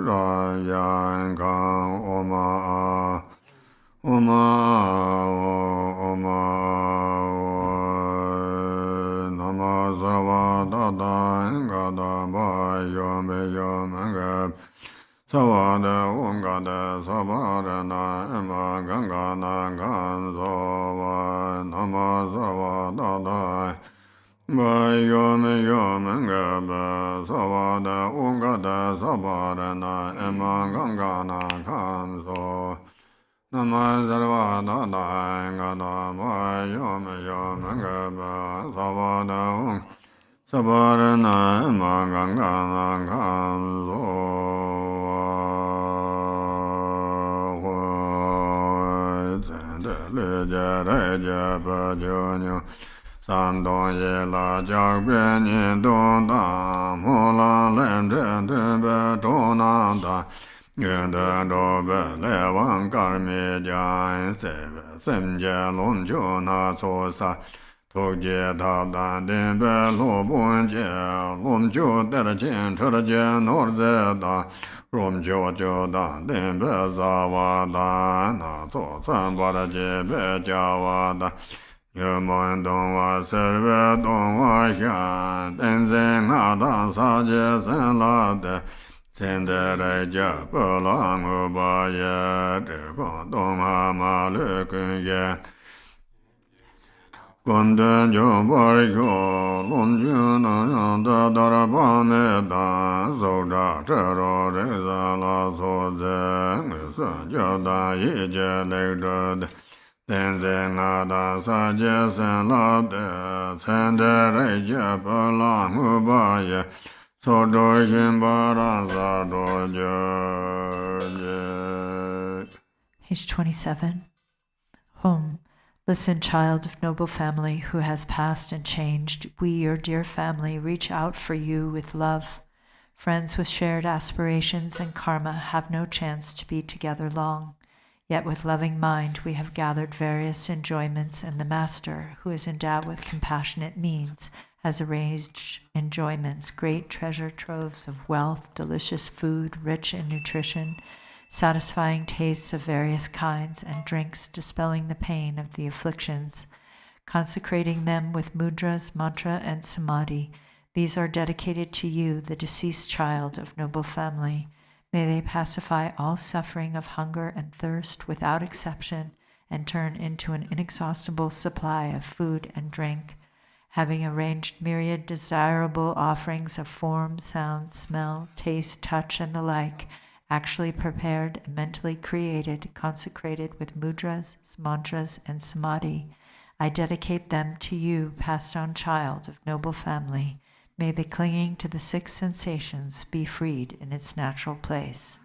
Rayan Kang Uma Nama Sarva Dada Ingada Bayo Meyo Mangab Savada Ungada Sabarana Ema Gangana Ganzova Nama Sarva Dada Bayo Meyo Mangab Savada Ungada Sabarana Ema Gangana Ganzova Nama Sarva Dada Ingada Bayo Meyo Mangab Savada Sabarana Ema Gangana Ganzova Sandong ye la jiao bian yin dong da mo la len zhen zhen be zhou nan da yun de zhou be le wang gar mi jian se be sem jie lom jiu na su sa tuk jie ta dan din be lu bun jie lom jiu de le jin che le jie nor ze da rom jiu jiu dan din be za wa da na zu san ba le jie be jia wa da Yamon Dongwa Serve Dongwa Shan Tenzin Nadan Saje Sen Lade Sendere Japalang Ubaye Dirgon Dongha Malu Kunye Gonden Jombar Yo Lon Juna Yanda Daraba Medan Zoda Tero Reza La Soze Nisa Jada Yije Legdod Tenzin Nada Saje Sen Labde Sendere Japalang Ubaye Sodo Shimbaran Sado Jurje. Page 27. Home. Listen, child of noble family who has passed and changed. We, your dear family, reach out for you with love. Friends with shared aspirations and karma have no chance to be together long. Yet with loving mind we have gathered various enjoyments, and the Master, who is endowed with compassionate means, has arranged enjoyments, great treasure troves of wealth, delicious food, rich in nutrition, satisfying tastes of various kinds, and drinks dispelling the pain of the afflictions, consecrating them with mudras, mantra, and samadhi. These are dedicated to you, the deceased child of noble family. May they pacify all suffering of hunger and thirst without exception and turn into an inexhaustible supply of food and drink. Having arranged myriad desirable offerings of form, sound, smell, taste, touch, and the like, actually prepared and mentally created, consecrated with mudras, mantras, and samadhi, I dedicate them to you, passed on child of noble family. May the clinging to the six sensations be freed in its natural place.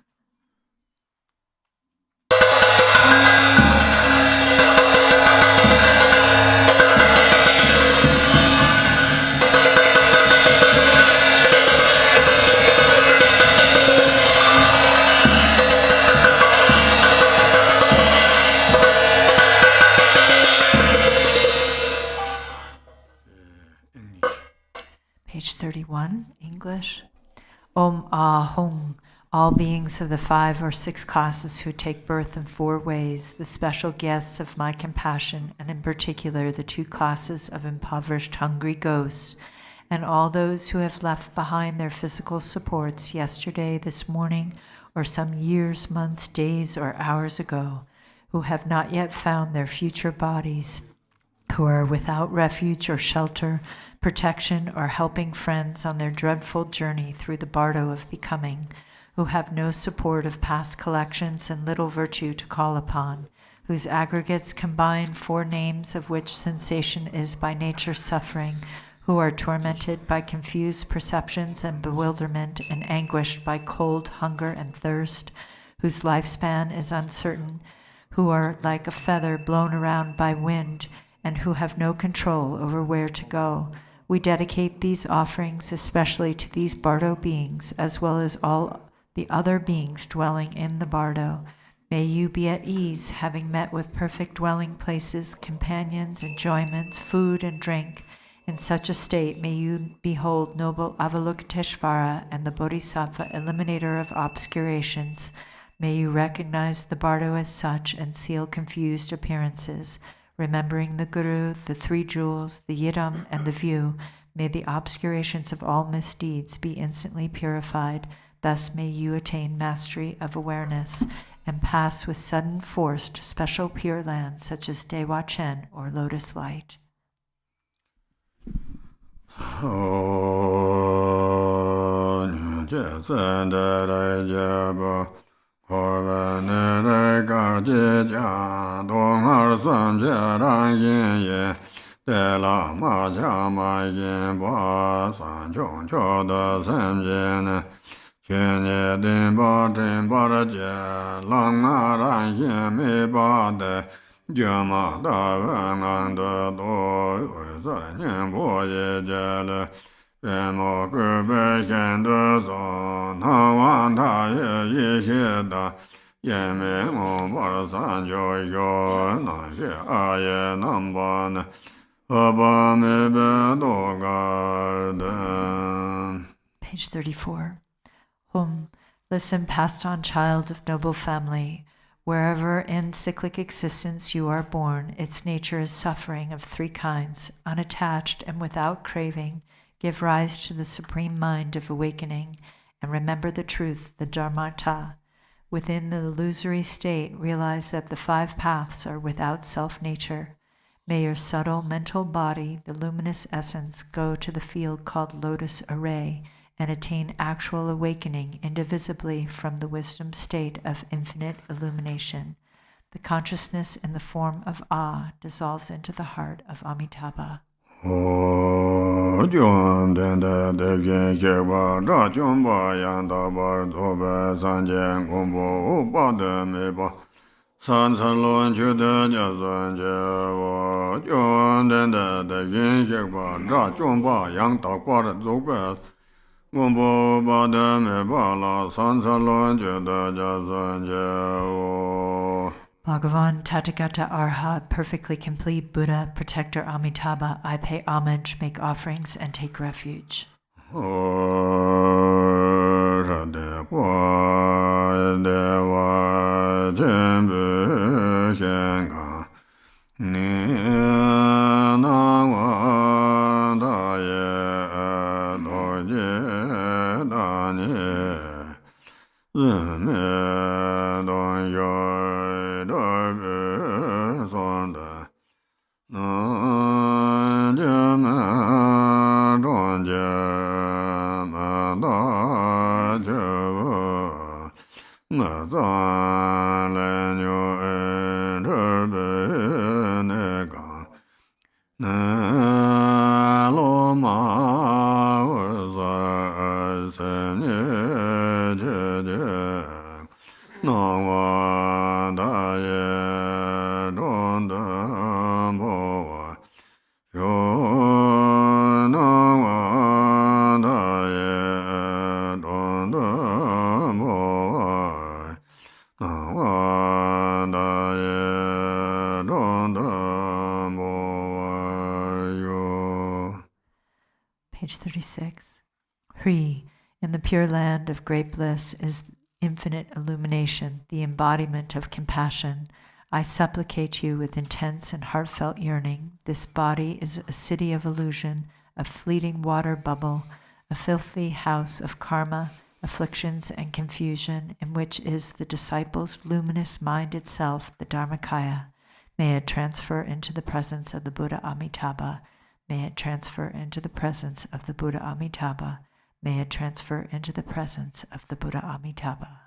Page 31, English. Om Ah Hung, all beings of the 5 or 6 classes who take birth in 4 ways, the special guests of my compassion, and in particular the 2 classes of impoverished hungry ghosts, and all those who have left behind their physical supports yesterday, this morning, or some years, months, days, or hours ago, who have not yet found their future bodies, who are without refuge or shelter, protection, or helping friends on their dreadful journey through the bardo of becoming, who have no support of past collections and little virtue to call upon, whose aggregates combine 4 names of which sensation is by nature suffering, who are tormented by confused perceptions and bewilderment and anguished by cold, hunger, and thirst, whose lifespan is uncertain, who are like a feather blown around by wind, and who have no control over where to go. We dedicate these offerings especially to these bardo beings, as well as all the other beings dwelling in the bardo. May you be at ease, having met with perfect dwelling places, companions, enjoyments, food, and drink. In such a state, may you behold noble Avalokiteshvara and the Bodhisattva, eliminator of obscurations. May you recognize the bardo as such and seal confused appearances. Remembering the Guru, the three jewels, the yidam, and the view, may the obscurations of all misdeeds be instantly purified. Thus may you attain mastery of awareness and pass with sudden force to special pure lands such as Dewa Chen or Lotus Light. Page 34. Hum, listen, passed on child of noble family. Wherever in cyclic existence you are born, its nature is suffering of three kinds, unattached and without craving. Give rise to the supreme mind of awakening, and remember the truth, the Dharmartha. Within the illusory state, realize that the five paths are without self-nature. May your subtle mental body, the luminous essence, go to the field called Lotus Array, and attain actual awakening indivisibly from the wisdom state of infinite illumination. The consciousness in the form of Ah dissolves into the heart of Amitabha. Bhagavan Tathagata Arhat, perfectly complete Buddha, protector Amitabha, I pay homage, make offerings, and take refuge. Page 36. Hri, in the pure land of great bliss is infinite illumination, the embodiment of compassion. I supplicate you with intense and heartfelt yearning. This body is a city of illusion, a fleeting water bubble, a filthy house of karma, afflictions, and confusion, in which is the disciple's luminous mind itself, the Dharmakaya. May it transfer into the presence of the Buddha Amitabha. May it transfer into the presence of the Buddha Amitabha. May it transfer into the presence of the Buddha Amitabha.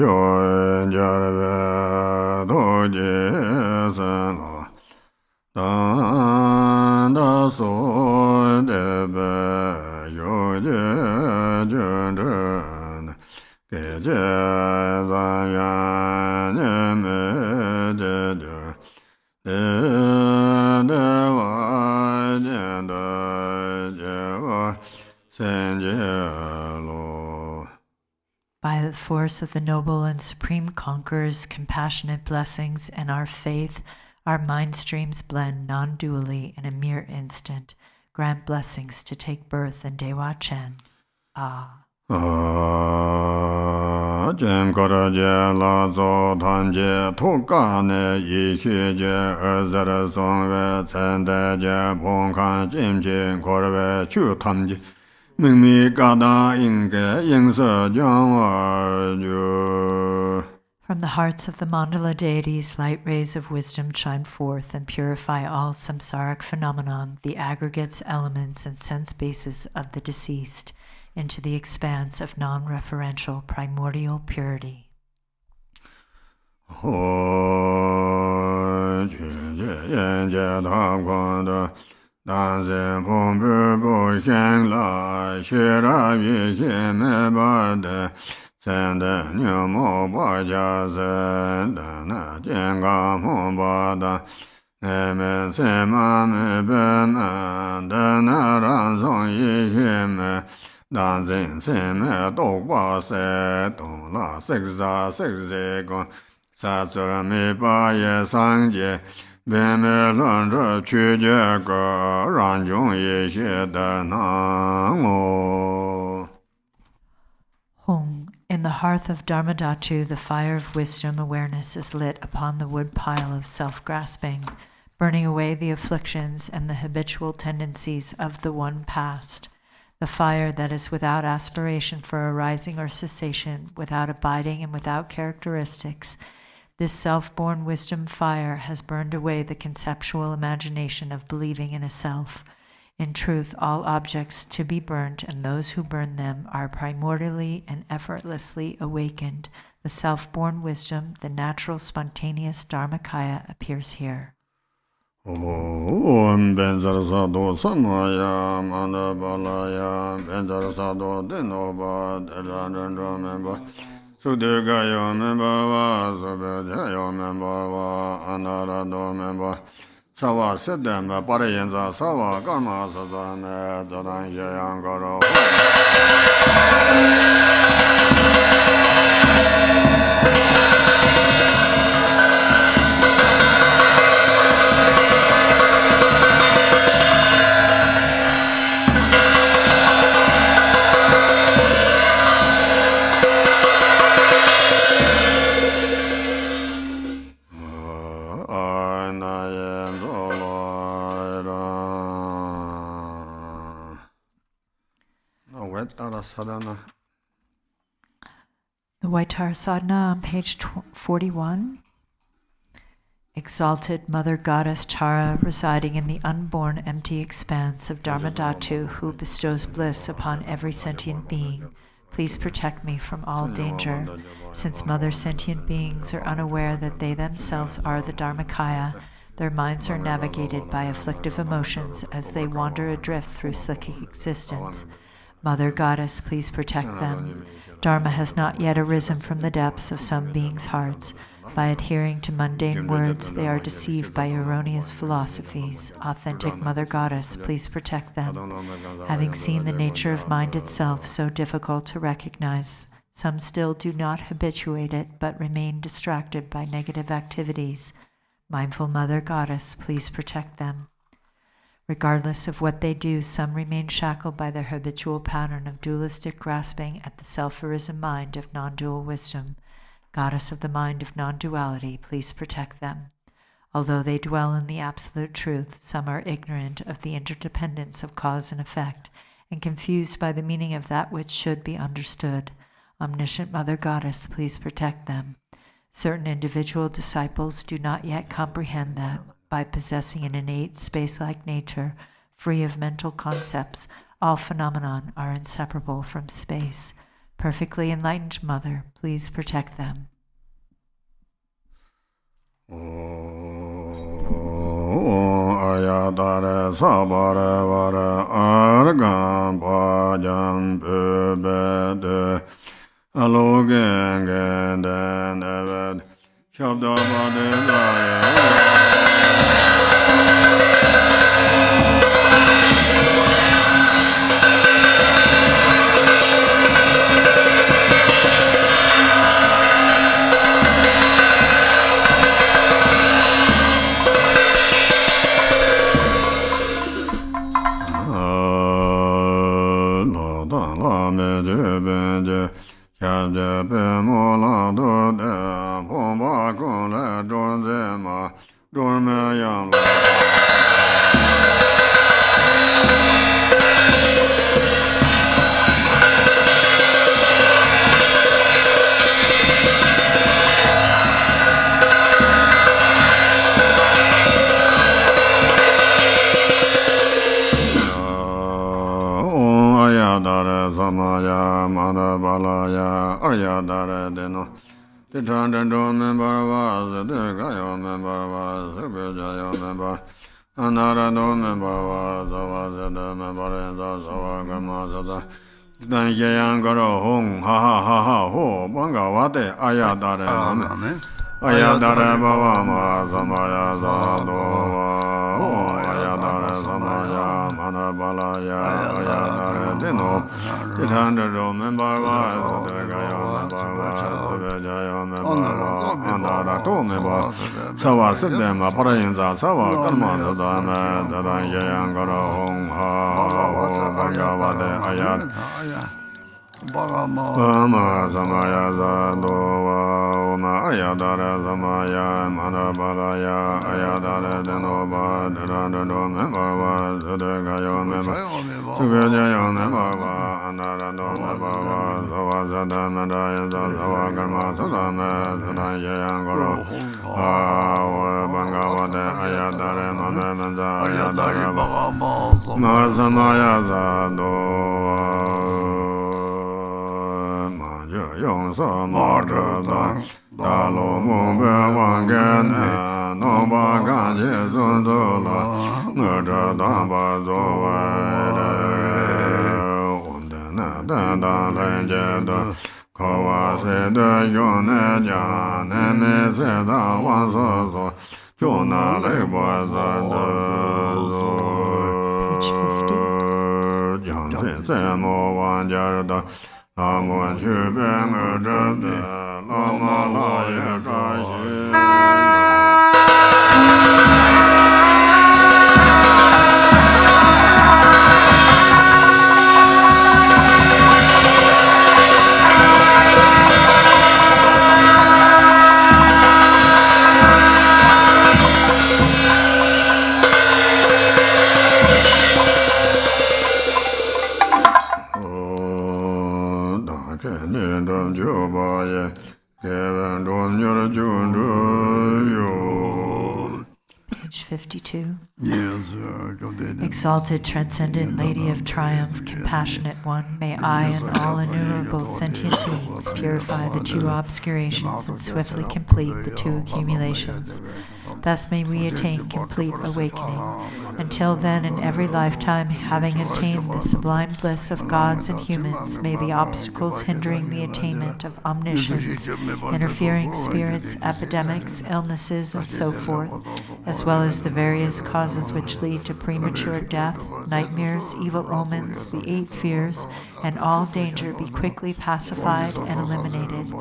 Joy Jarve Doji By the force of the noble and supreme conqueror's compassionate blessings and our faith, our mind streams blend non-dually in a mere instant. Grant blessings to take birth in Dewa Chen. Ah. Jem Koraje Lazo Tanje Tukane Yikije Ezer Songwe Tsendeje Pongkan Jimjin Korwe Chu Tamji Mingmi Gada Inge Yingse Jiangwa. From the hearts of the mandala deities, light rays of wisdom shine forth and purify all samsaric phenomenon, the aggregates, elements, and sense bases of the deceased, into the expanse of non-referential primordial purity. Tenzin seme dokpa se dong la sekza sekze gong sa zura mi pa ye sang je ben me lun zhe qu jie ge ran zhong ye xie de nang o. Hong, in the hearth of Dharmadhatu, the fire of wisdom awareness is lit upon the wood pile of self-grasping, burning away the afflictions and the habitual tendencies of the one past. The fire that is without aspiration for arising or cessation, without abiding and without characteristics, this self-born wisdom fire has burned away the conceptual imagination of believing in a self. In truth, all objects to be burnt and those who burn them are primordially and effortlessly awakened. The self-born wisdom, the natural spontaneous Dharmakaya, appears here. Om Benzer Sado Samaya Manda Balaya Benzer Sado Denoba Dejanandra Member Sudegayo Member Subedayo Member Anarado Member Sawa Sedem Parayenza Sawa Karma Sazane Zadan Yangaro. The White Tara Sadhana on page 41. Exalted Mother Goddess Chara, residing in the unborn empty expanse of Dharmadhatu, who bestows bliss upon every sentient being, please protect me from all danger. Since mother sentient beings are unaware that they themselves are the Dharmakaya, their minds are navigated by afflictive emotions as they wander adrift through psychic existence. Mother Goddess, please protect them. Dharma has not yet arisen from the depths of some beings' hearts. By adhering to mundane words, they are deceived by erroneous philosophies. Authentic Mother Goddess, please protect them. Having seen the nature of mind itself so difficult to recognize, some still do not habituate it but remain distracted by negative activities. Mindful Mother Goddess, please protect them. Regardless of what they do, some remain shackled by their habitual pattern of dualistic grasping at the self-arisen mind of non-dual wisdom. Goddess of the mind of non-duality, please protect them. Although they dwell in the absolute truth, some are ignorant of the interdependence of cause and effect and confused by the meaning of that which should be understood. Omniscient Mother Goddess, please protect them. Certain individual disciples do not yet comprehend that, by possessing an innate space-like nature, free of mental concepts, all phenomenon are inseparable from space. Perfectly enlightened Mother, please protect them. Ayatare sabare vare argam pajam pubede alogenge den evet Shabda Bade Page 52. Exalted, transcendent Lady of Triumph, compassionate one, may I and all innumerable sentient beings purify the two obscurations and swiftly complete the two accumulations. Thus may we attain complete awakening. Until then, in every lifetime, having attained the sublime bliss of gods and humans, may the obstacles hindering the attainment of omniscience, interfering spirits, epidemics, illnesses, and so forth, as well as the various causes which lead to premature death, nightmares, evil omens, the 8 fears, and all danger be quickly pacified and eliminated.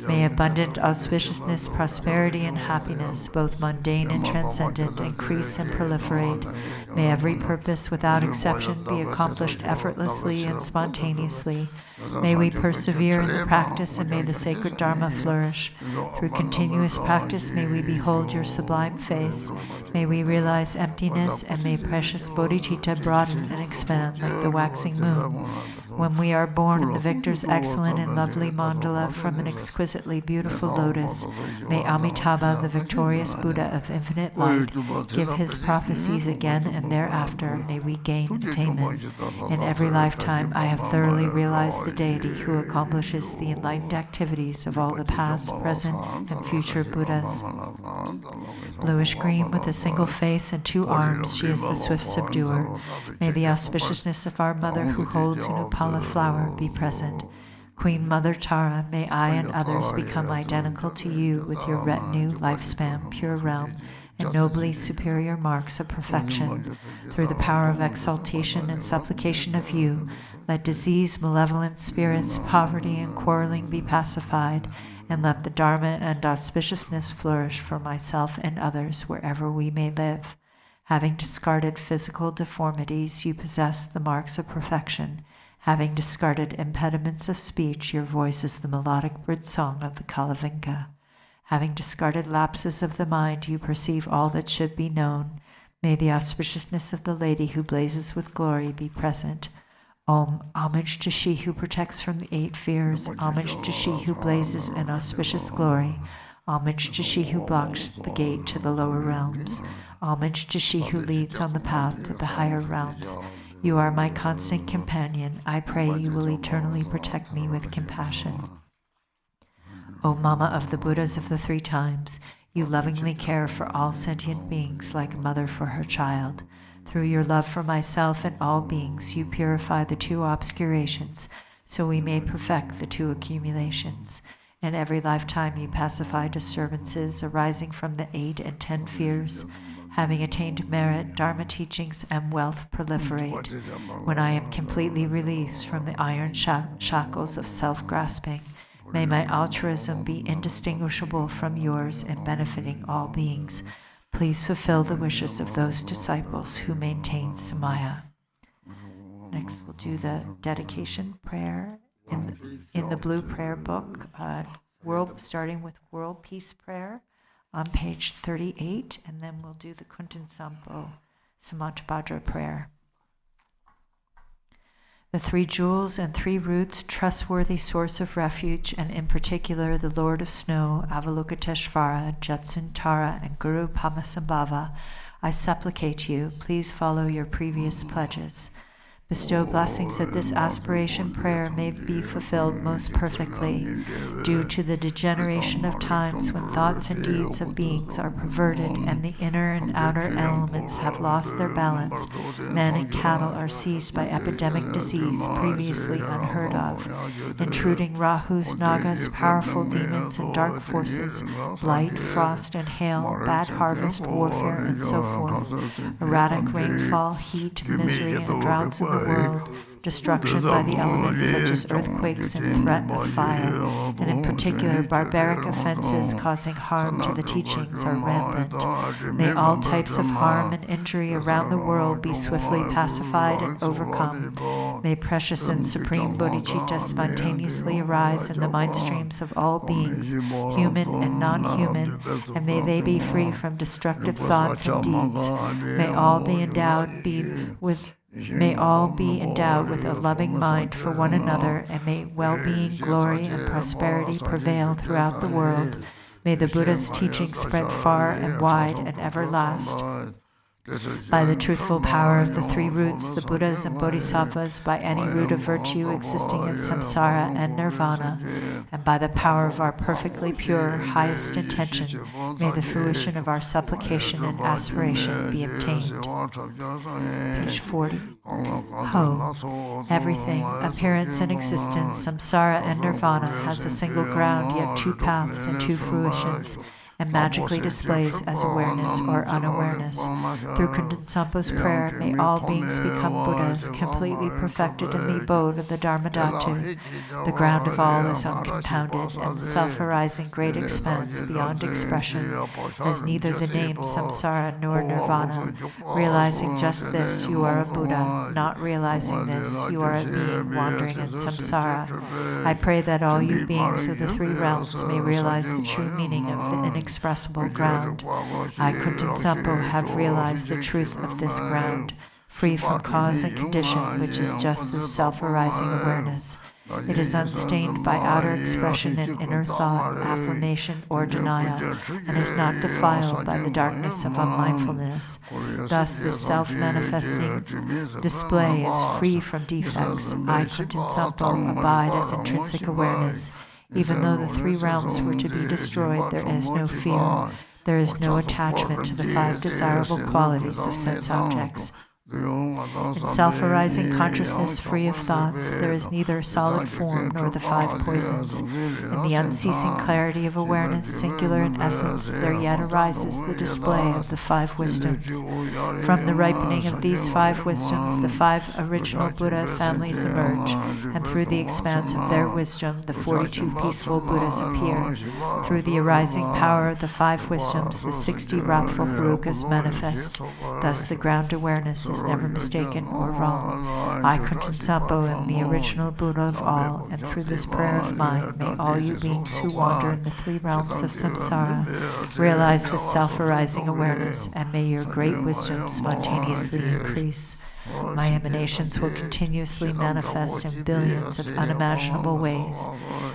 May abundant auspiciousness, prosperity, and happiness, both mundane and transcendent, increase and proliferate. May every purpose, without exception, be accomplished effortlessly and spontaneously. May we persevere in the practice, and may the sacred Dharma flourish. Through continuous practice, may we behold your sublime face. May we realize emptiness, and may precious bodhicitta broaden and expand like the waxing moon. When we are born in the victor's excellent and lovely mandala from an exquisitely beautiful lotus, may Amitabha, the victorious Buddha of infinite light, give his prophecies again, and thereafter may we gain attainment. In every lifetime, I have thoroughly realized the deity who accomplishes the enlightened activities of all the past, present, and future Buddhas. Bluish-green with a single face and 2 arms, she is the swift subduer. May the auspiciousness of our mother who holds an upala flower be present. Queen Mother Tara, may I and others become identical to you with your retinue, lifespan, pure realm, and nobly superior marks of perfection. Through the power of exaltation and supplication of you, let disease, malevolent spirits, poverty, and quarreling be pacified, and let the Dharma and auspiciousness flourish for myself and others wherever we may live. Having discarded physical deformities, you possess the marks of perfection. Having discarded impediments of speech, your voice is the melodic bird song of the Kalavinka. Having discarded lapses of the mind, you perceive all that should be known. May the auspiciousness of the lady who blazes with glory be present. Om, homage to she who protects from the 8 fears. Homage to she who blazes in auspicious glory. Homage to she who blocks the gate to the lower realms. Homage to she who leads on the path to the higher realms. You are my constant companion. I pray you will eternally protect me with compassion. O Mama of the Buddhas of the 3 times, you lovingly care for all sentient beings like a mother for her child. Through your love for myself and all beings, you purify the 2 obscurations, so we may perfect the 2 accumulations. In every lifetime you pacify disturbances arising from the 8 and 10 fears. Having attained merit, Dharma teachings and wealth proliferate. When I am completely released from the iron shackles of self-grasping, may my altruism be indistinguishable from yours in benefiting all beings. Please fulfill the wishes of those disciples who maintain Samaya. Next, we'll do the dedication prayer in the blue prayer book, starting with World Peace Prayer on page 38, and then we'll do the Kunten Sampo Samantabhadra prayer. The 3 jewels and 3 roots, trustworthy source of refuge, and in particular the Lord of Snow, Avalokiteshvara, Jetsun Tara, and Guru Padmasambhava, I supplicate you, please follow your previous pledges. Bestow blessings that this aspiration prayer may be fulfilled most perfectly. Due to the degeneration of times when thoughts and deeds of beings are perverted and the inner and outer elements have lost their balance, men and cattle are seized by epidemic disease previously unheard of. Intruding Rahus, Nagas, powerful demons and dark forces, blight, frost and hail, bad harvest, warfare, and so forth. Erratic rainfall, heat, misery, and droughts in the world, destruction by the elements such as earthquakes and threat of fire, and in particular barbaric offenses causing harm to the teachings are rampant. May all types of harm and injury around the world be swiftly pacified and overcome. May precious and supreme bodhicitta spontaneously arise in the mind streams of all beings, human and non-human, and may they be free from destructive thoughts and deeds. May all be endowed with a loving mind for one another, and may well-being, glory, and prosperity prevail throughout the world. May the Buddha's teaching spread far and wide and ever last. By the truthful power of the 3 roots, the Buddhas and Bodhisattvas, by any root of virtue existing in samsara and nirvana, and by the power of our perfectly pure, highest intention, may the fruition of our supplication and aspiration be obtained. Page 40. Ho. Everything, appearance and existence, samsara and nirvana, has a single ground, yet 2 paths and 2 fruitions, and magically displays as awareness or unawareness. Through Kunten Sampo's prayer, may all beings become Buddhas, completely perfected in the abode of the Dharmadhatu. The ground of all is uncompounded, and the self-arising great expanse beyond expression has neither the name samsara nor nirvana. Realizing just this, you are a Buddha. Not realizing this, you are a being wandering in samsara. I pray that all you beings of the 3 realms may realize the true meaning of the inexpressible ground. I, Kunten Sampo, have realized the truth of this ground, free from cause and condition, which is just this self-arising awareness. It is unstained by outer expression and inner thought, affirmation, or denial, and is not defiled by the darkness of unmindfulness. Thus, this self-manifesting display is free from defects. I, Kunten Sampo, abide as intrinsic awareness. Even though the 3 realms were to be destroyed, there is no fear. There is no attachment to the 5 desirable qualities of sense objects. In self-arising consciousness free of thoughts, there is neither solid form nor the five poisons. In the unceasing clarity of awareness, singular in essence, there yet arises the display of the five wisdoms. From the ripening of these five wisdoms, the five original Buddha families emerge, and through the expanse of their wisdom, the 42 peaceful Buddhas appear. Through the arising power of the five wisdoms, the 60 wrathful Herukas manifest. Thus the ground awareness is never mistaken or wrong. I, Kunten Sampo, am the original Buddha of all, and through this prayer of mine, may all you beings who wander in the three realms of samsara realize this self-arising awareness, and may your great wisdom spontaneously increase. My emanations will continuously manifest in billions of unimaginable ways,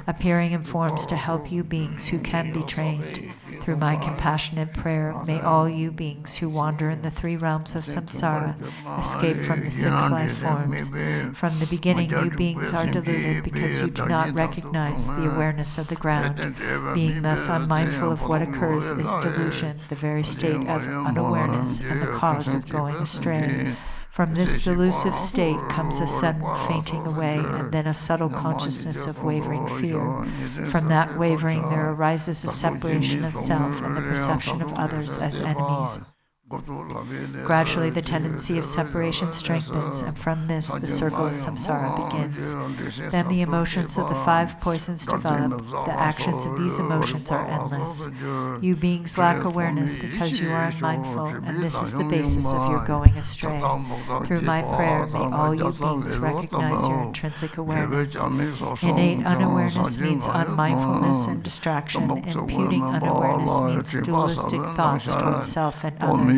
appearing in forms to help you beings who can be trained. Through my compassionate prayer, may all you beings who wander in the three realms of samsara escape from the six life forms. From the beginning, you beings are deluded because you do not recognize the awareness of the ground. Being thus unmindful of what occurs is delusion, the very state of unawareness and the cause of going astray. From this delusive state comes a sudden fainting away, and then a subtle consciousness of wavering fear. From that wavering there arises a separation of self and the perception of others as enemies. Gradually the tendency of separation strengthens, and from this the circle of samsara begins. Then the emotions of the five poisons develop. The actions of these emotions are endless. You beings lack awareness because you are unmindful, and this is the basis of your going astray. Through my prayer, may all you beings recognize your intrinsic awareness. Innate unawareness means unmindfulness and distraction. Imputing unawareness means dualistic thoughts towards self and others.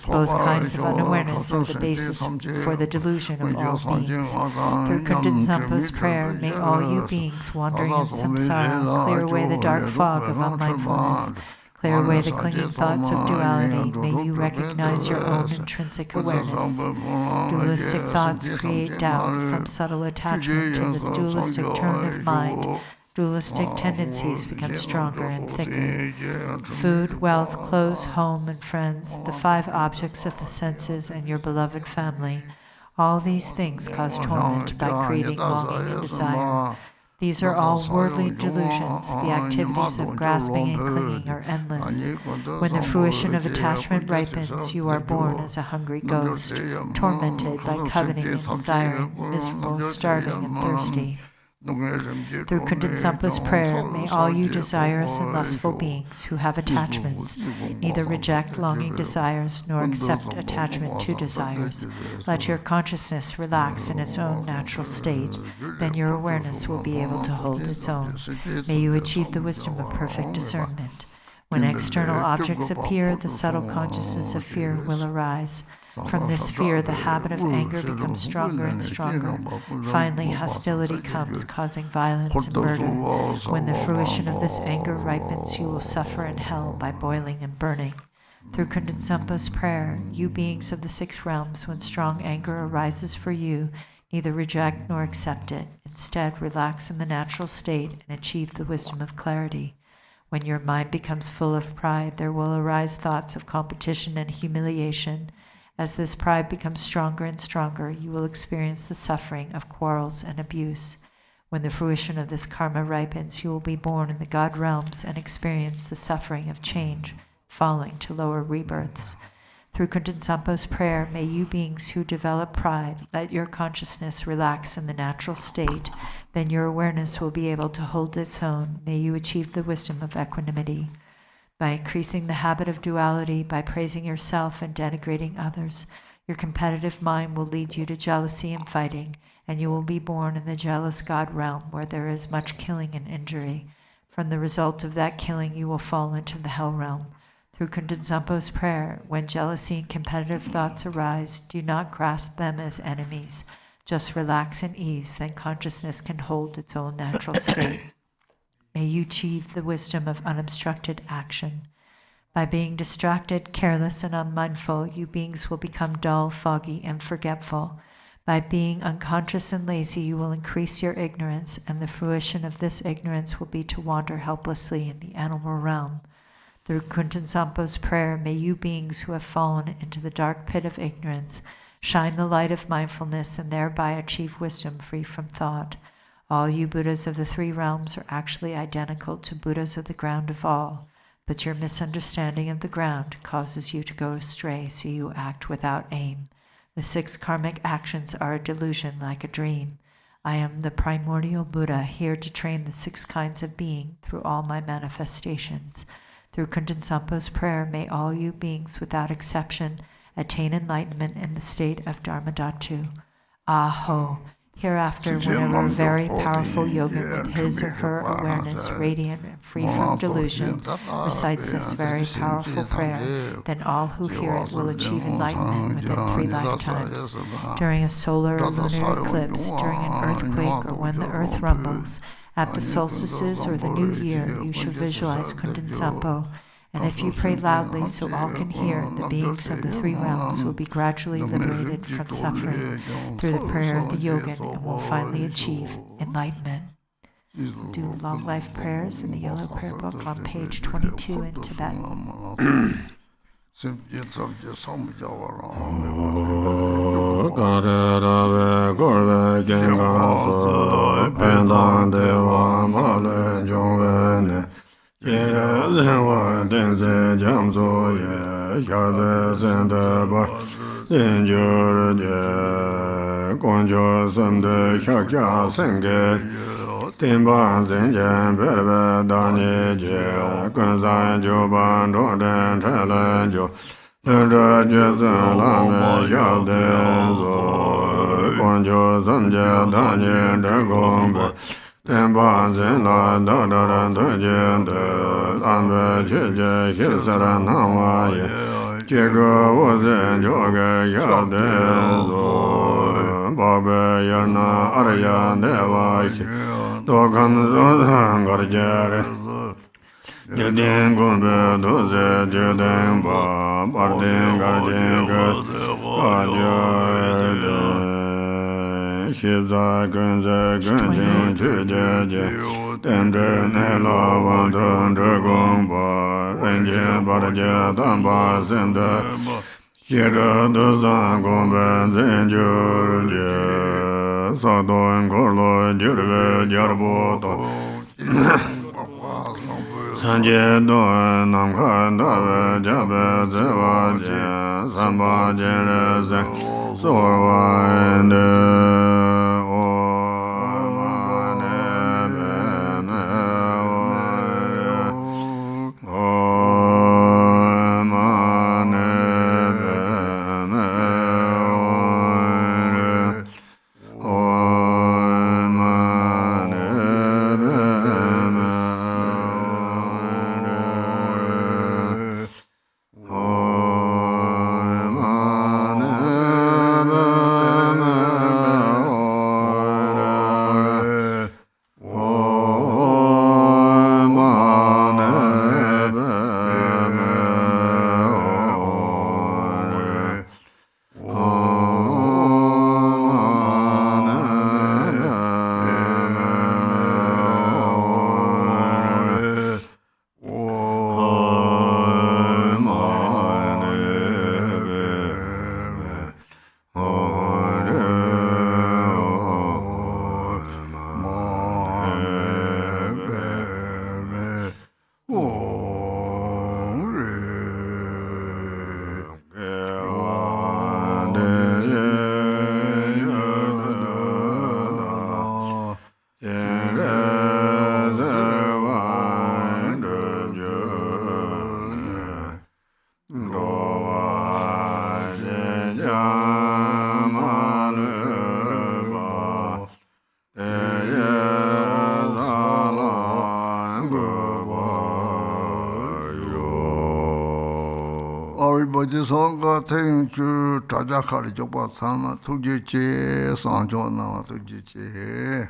Both kinds of unawareness are the basis for the delusion of all beings. Through Kunten Sampo's prayer, may all you beings wandering in samsara clear away the dark fog of unmindfulness, clear away the clinging thoughts of duality. May you recognize your own intrinsic awareness. Dualistic thoughts create doubt. From subtle attachment to this dualistic turn of mind, dualistic tendencies become stronger and thicker. Food, wealth, clothes, home, and friends, the five objects of the senses, and your beloved family, all these things cause torment by creating longing and desire. These are all worldly delusions. The activities of grasping and clinging are endless. When the fruition of attachment ripens, you are born as a hungry ghost, tormented by coveting and desiring, miserable, starving, and thirsty. Through Kunten Sampo's prayer, may all you desirous and lustful beings who have attachments neither reject longing desires nor accept attachment to desires. Let your consciousness relax in its own natural state. Then your awareness will be able to hold its own. May you achieve the wisdom of perfect discernment. When external objects appear, the subtle consciousness of fear will arise. From this fear, the habit of anger becomes stronger and stronger. Finally, hostility comes, causing violence and murder. When the fruition of this anger ripens, you will suffer in hell by boiling and burning. Through Kunten Sampo's prayer, you beings of the six realms, when strong anger arises for you, neither reject nor accept it. Instead, relax in the natural state and achieve the wisdom of clarity. When your mind becomes full of pride, there will arise thoughts of competition and humiliation. As this pride becomes stronger and stronger, you will experience the suffering of quarrels and abuse. When the fruition of this karma ripens, you will be born in the God realms and experience the suffering of change, falling to lower rebirths. Through Kunten Sampo's prayer, may you beings who develop pride let your consciousness relax in the natural state. Then your awareness will be able to hold its own. May you achieve the wisdom of equanimity. By increasing the habit of duality, by praising yourself and denigrating others, your competitive mind will lead you to jealousy and fighting, and you will be born in the jealous God realm where there is much killing and injury. From the result of that killing, you will fall into the hell realm. Through Kunten Sampo's prayer, when jealousy and competitive thoughts arise, do not grasp them as enemies. Just relax and ease, then consciousness can hold its own natural state. May you achieve the wisdom of unobstructed action. By being distracted, careless, and unmindful, you beings will become dull, foggy, and forgetful. By being unconscious and lazy, you will increase your ignorance, and the fruition of this ignorance will be to wander helplessly in the animal realm. Through Kunten Sampo's prayer, may you beings who have fallen into the dark pit of ignorance Shine the light of mindfulness and thereby achieve wisdom free from thought. All you Buddhas of the three realms are actually identical to Buddhas of the ground of all, but your misunderstanding of the ground causes you to go astray, so you act without aim. The 6 karmic actions are a delusion like a dream. I am the primordial Buddha, here to train the 6 kinds of being through all my manifestations. Through Kundin Sampo's prayer, may all you beings without exception attain enlightenment in the state of Dharmadhatu. Aho! Hereafter, whenever a very powerful yogin with his or her awareness radiant and free from delusion recites this very powerful prayer, then all who hear it will achieve enlightenment within 3 lifetimes. During a solar or lunar eclipse, during an earthquake, or when the earth rumbles, at the solstices or the new year, you should visualize Kundin Sampo. And if you pray loudly so all can hear, the beings of the 3 realms will be gradually liberated from suffering through the prayer of the yogin and will finally achieve enlightenment. Do long life prayers in the yellow prayer book on page 22 in Tibetan. Tenzin jamzo ye yade zende bar zinjur je gonjo semde hyakya senge timban zinjen berbe dani je gunzan joban roden telen jo lendra je lame yade zo gonjo semje dani dragombe Temban zina da da da da jen de ambe che che hilsara nawa ye che go wo zen jo ge ya de zo ba be ya na arya ne wa che do kan zo gar jare je den gon be do ze je den ba bar den gar den ga ya Shibza gunza gunjin chujaja Tendre ne la wandun dragomba Renjin baraja damba senda Shira duzan gomba zinjurja Sadon gorlo jirve jarboto Sanje doan namkha dave jabe zewa jen Samba jere zen Sorwa Songa Tenchu Tajakari Jopa Sana Tujichi Sanjo Nama Tujichi.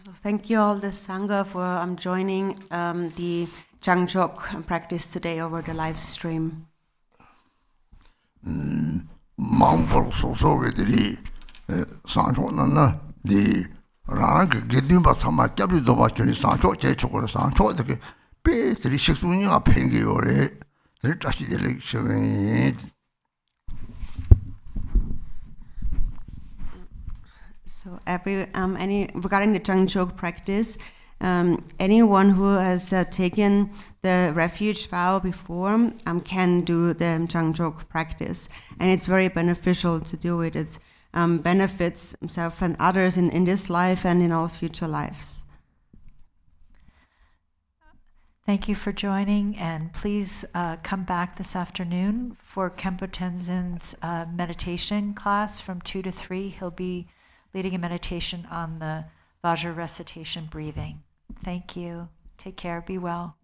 So thank you all the Sangha for joining the Changjok practice today over the live stream. Mambor Sosovedri Sanjo Nana the Rang Gidimba Sama Jabidoba Sanjo Chechokor Sanjo Pe 3 식순이가 팽기요래 늘 다시 될 시간이 So regarding the Changjok practice, anyone who has taken the refuge vow before can do the Changjok practice, and it's very beneficial to do it. It benefits himself and others in this life and in all future lives. Thank you for joining, and please come back this afternoon for Khenpo Tenzin's meditation class from 2 to 3. He'll be leading a meditation on the Vajra recitation breathing. Thank you. Take care. Be well.